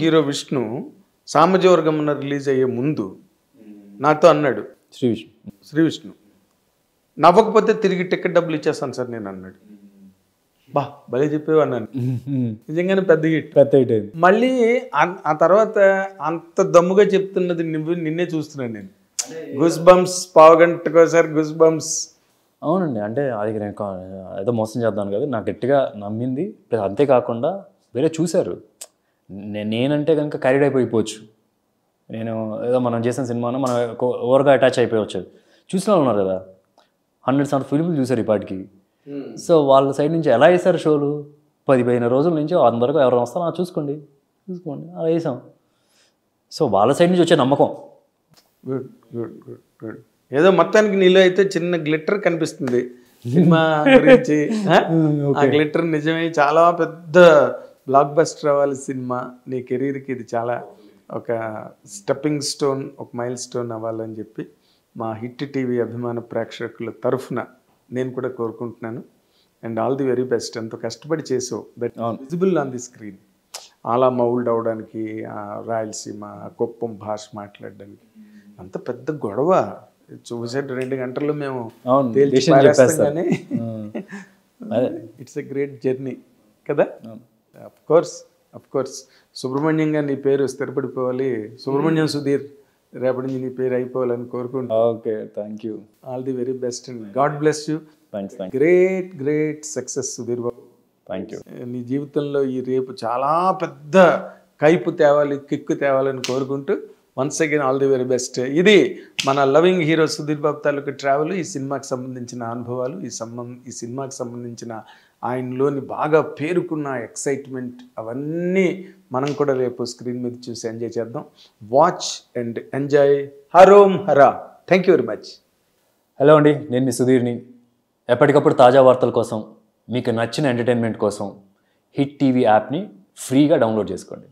S1: హీరో విష్ణు సామజవర్గమున రిలీజ్ అయ్యే ముందు నాతో అన్నాడు, శ్రీ విష్ణు నవ్వకపోతే తిరిగి టికెట్ డబ్బులు ఇచ్చేస్తాను సార్ నేను అన్నాడు. బా భలే చెప్పేవా అన్నాను. నిజంగానే పెద్ద హిట్ అయింది. మళ్ళీ ఆ తర్వాత అంత దమ్ముగా చెప్తున్నది నిన్నే చూస్తున్నాను నేను. గుస్ బంప్స్, పావుగంటకోసారి గుస్ బంప్స్.
S2: అవునండి. అంటే అది నేను ఏదో మోసం చేద్దాను కదా, నాకు గట్టిగా నమ్మింది. ప్లస్ అంతేకాకుండా వేరే చూశారు. నేనంటే కనుక క్యారీడ్ అయిపోవచ్చు. నేను ఏదో మనం చేసిన సినిమాను మనం ఓవర్గా అటాచ్ అయిపోవచ్చు. చూసిన వాళ్ళు ఉన్నారు కదా, 100 ఫిల్మ్లు చూశారు ఇప్పటికి. సో వాళ్ళ సైడ్ నుంచి ఎలా వేశారు షోలు, 10-15 రోజుల నుంచి అందరికీ ఎవరైనా వస్తారో చూసుకోండి అలా వేసాం. సో వాళ్ళ సైడ్ నుంచి వచ్చే నమ్మకం.
S1: Good good good good. ఏదో మొత్తానికి నీలో అయితే చిన్న గ్లిటర్ కనిపిస్తుంది సినిమా గురించి. ఆ గ్లిటర్ నిజమే చాలా పెద్ద బ్లాక్ బస్టర్ అవ్వాలి సినిమా. నీ కెరీర్కి ఇది చాలా ఒక స్టెప్పింగ్ స్టోన్, ఒక మైల్ స్టోన్ అవ్వాలని చెప్పి మా హిట్ టీవీ అభిమాన ప్రేక్షకుల తరఫున నేను కూడా కోరుకుంటున్నాను. And all the very best. ఎంతో కష్టపడి చేసావు, that visible on the screen. అలా మౌల్డ్ అవడానికి, రాయలసీమ కుప్పం భాష మాట్లాడడానికి అంత పెద్ద గొడవ చూసే 2 గంటల్లో మేము తేల్చి పారేస్తాం. ఇట్స్ ఎ గ్రేట్ జర్నీ కదా. అఫ్ కోర్స్ సుబ్రహ్మణ్యం గారు నీ పేరు స్థిరపడిపోవాలి, సుబ్రహ్మణ్యం సుధీర్ రేపటి నుంచి నీ పేరు అయిపోవాలని కోరుకుంటున్నాను.
S2: Okay, thank you.
S1: All the very best and God bless you. Great success Sudheer Babu.
S2: Thank you.
S1: నీ జీవితంలో ఈ రేపు చాలా పెద్ద కైపు తేవాలి, కిక్కు తేవాలని కోరుకుంటూ once again all the very best. ఇది మన లవింగ్ హీరో సుధీర్ బాబు తాలూకు ట్రావెల్, ఈ సినిమాకి సంబంధించిన అనుభవాలు, ఈ సినిమాకి సంబంధించిన ఆయనలోని బాగా పేరుకున్న ఎక్సైట్మెంట్, అవన్నీ మనం కూడా రేపు స్క్రీన్ మీద చూసి ఎంజాయ్ చేద్దాం. Watch and enjoy. Harom Hara. Thank you very much.
S2: Hello అండి, నేను మీ సుధీర్ని. ఎప్పటికప్పుడు తాజా వార్తల కోసం, మీకు నచ్చిన ఎంటర్టైన్మెంట్ కోసం హిట్ టీవీ యాప్ని ఫ్రీగా డౌన్లోడ్ చేసుకోండి.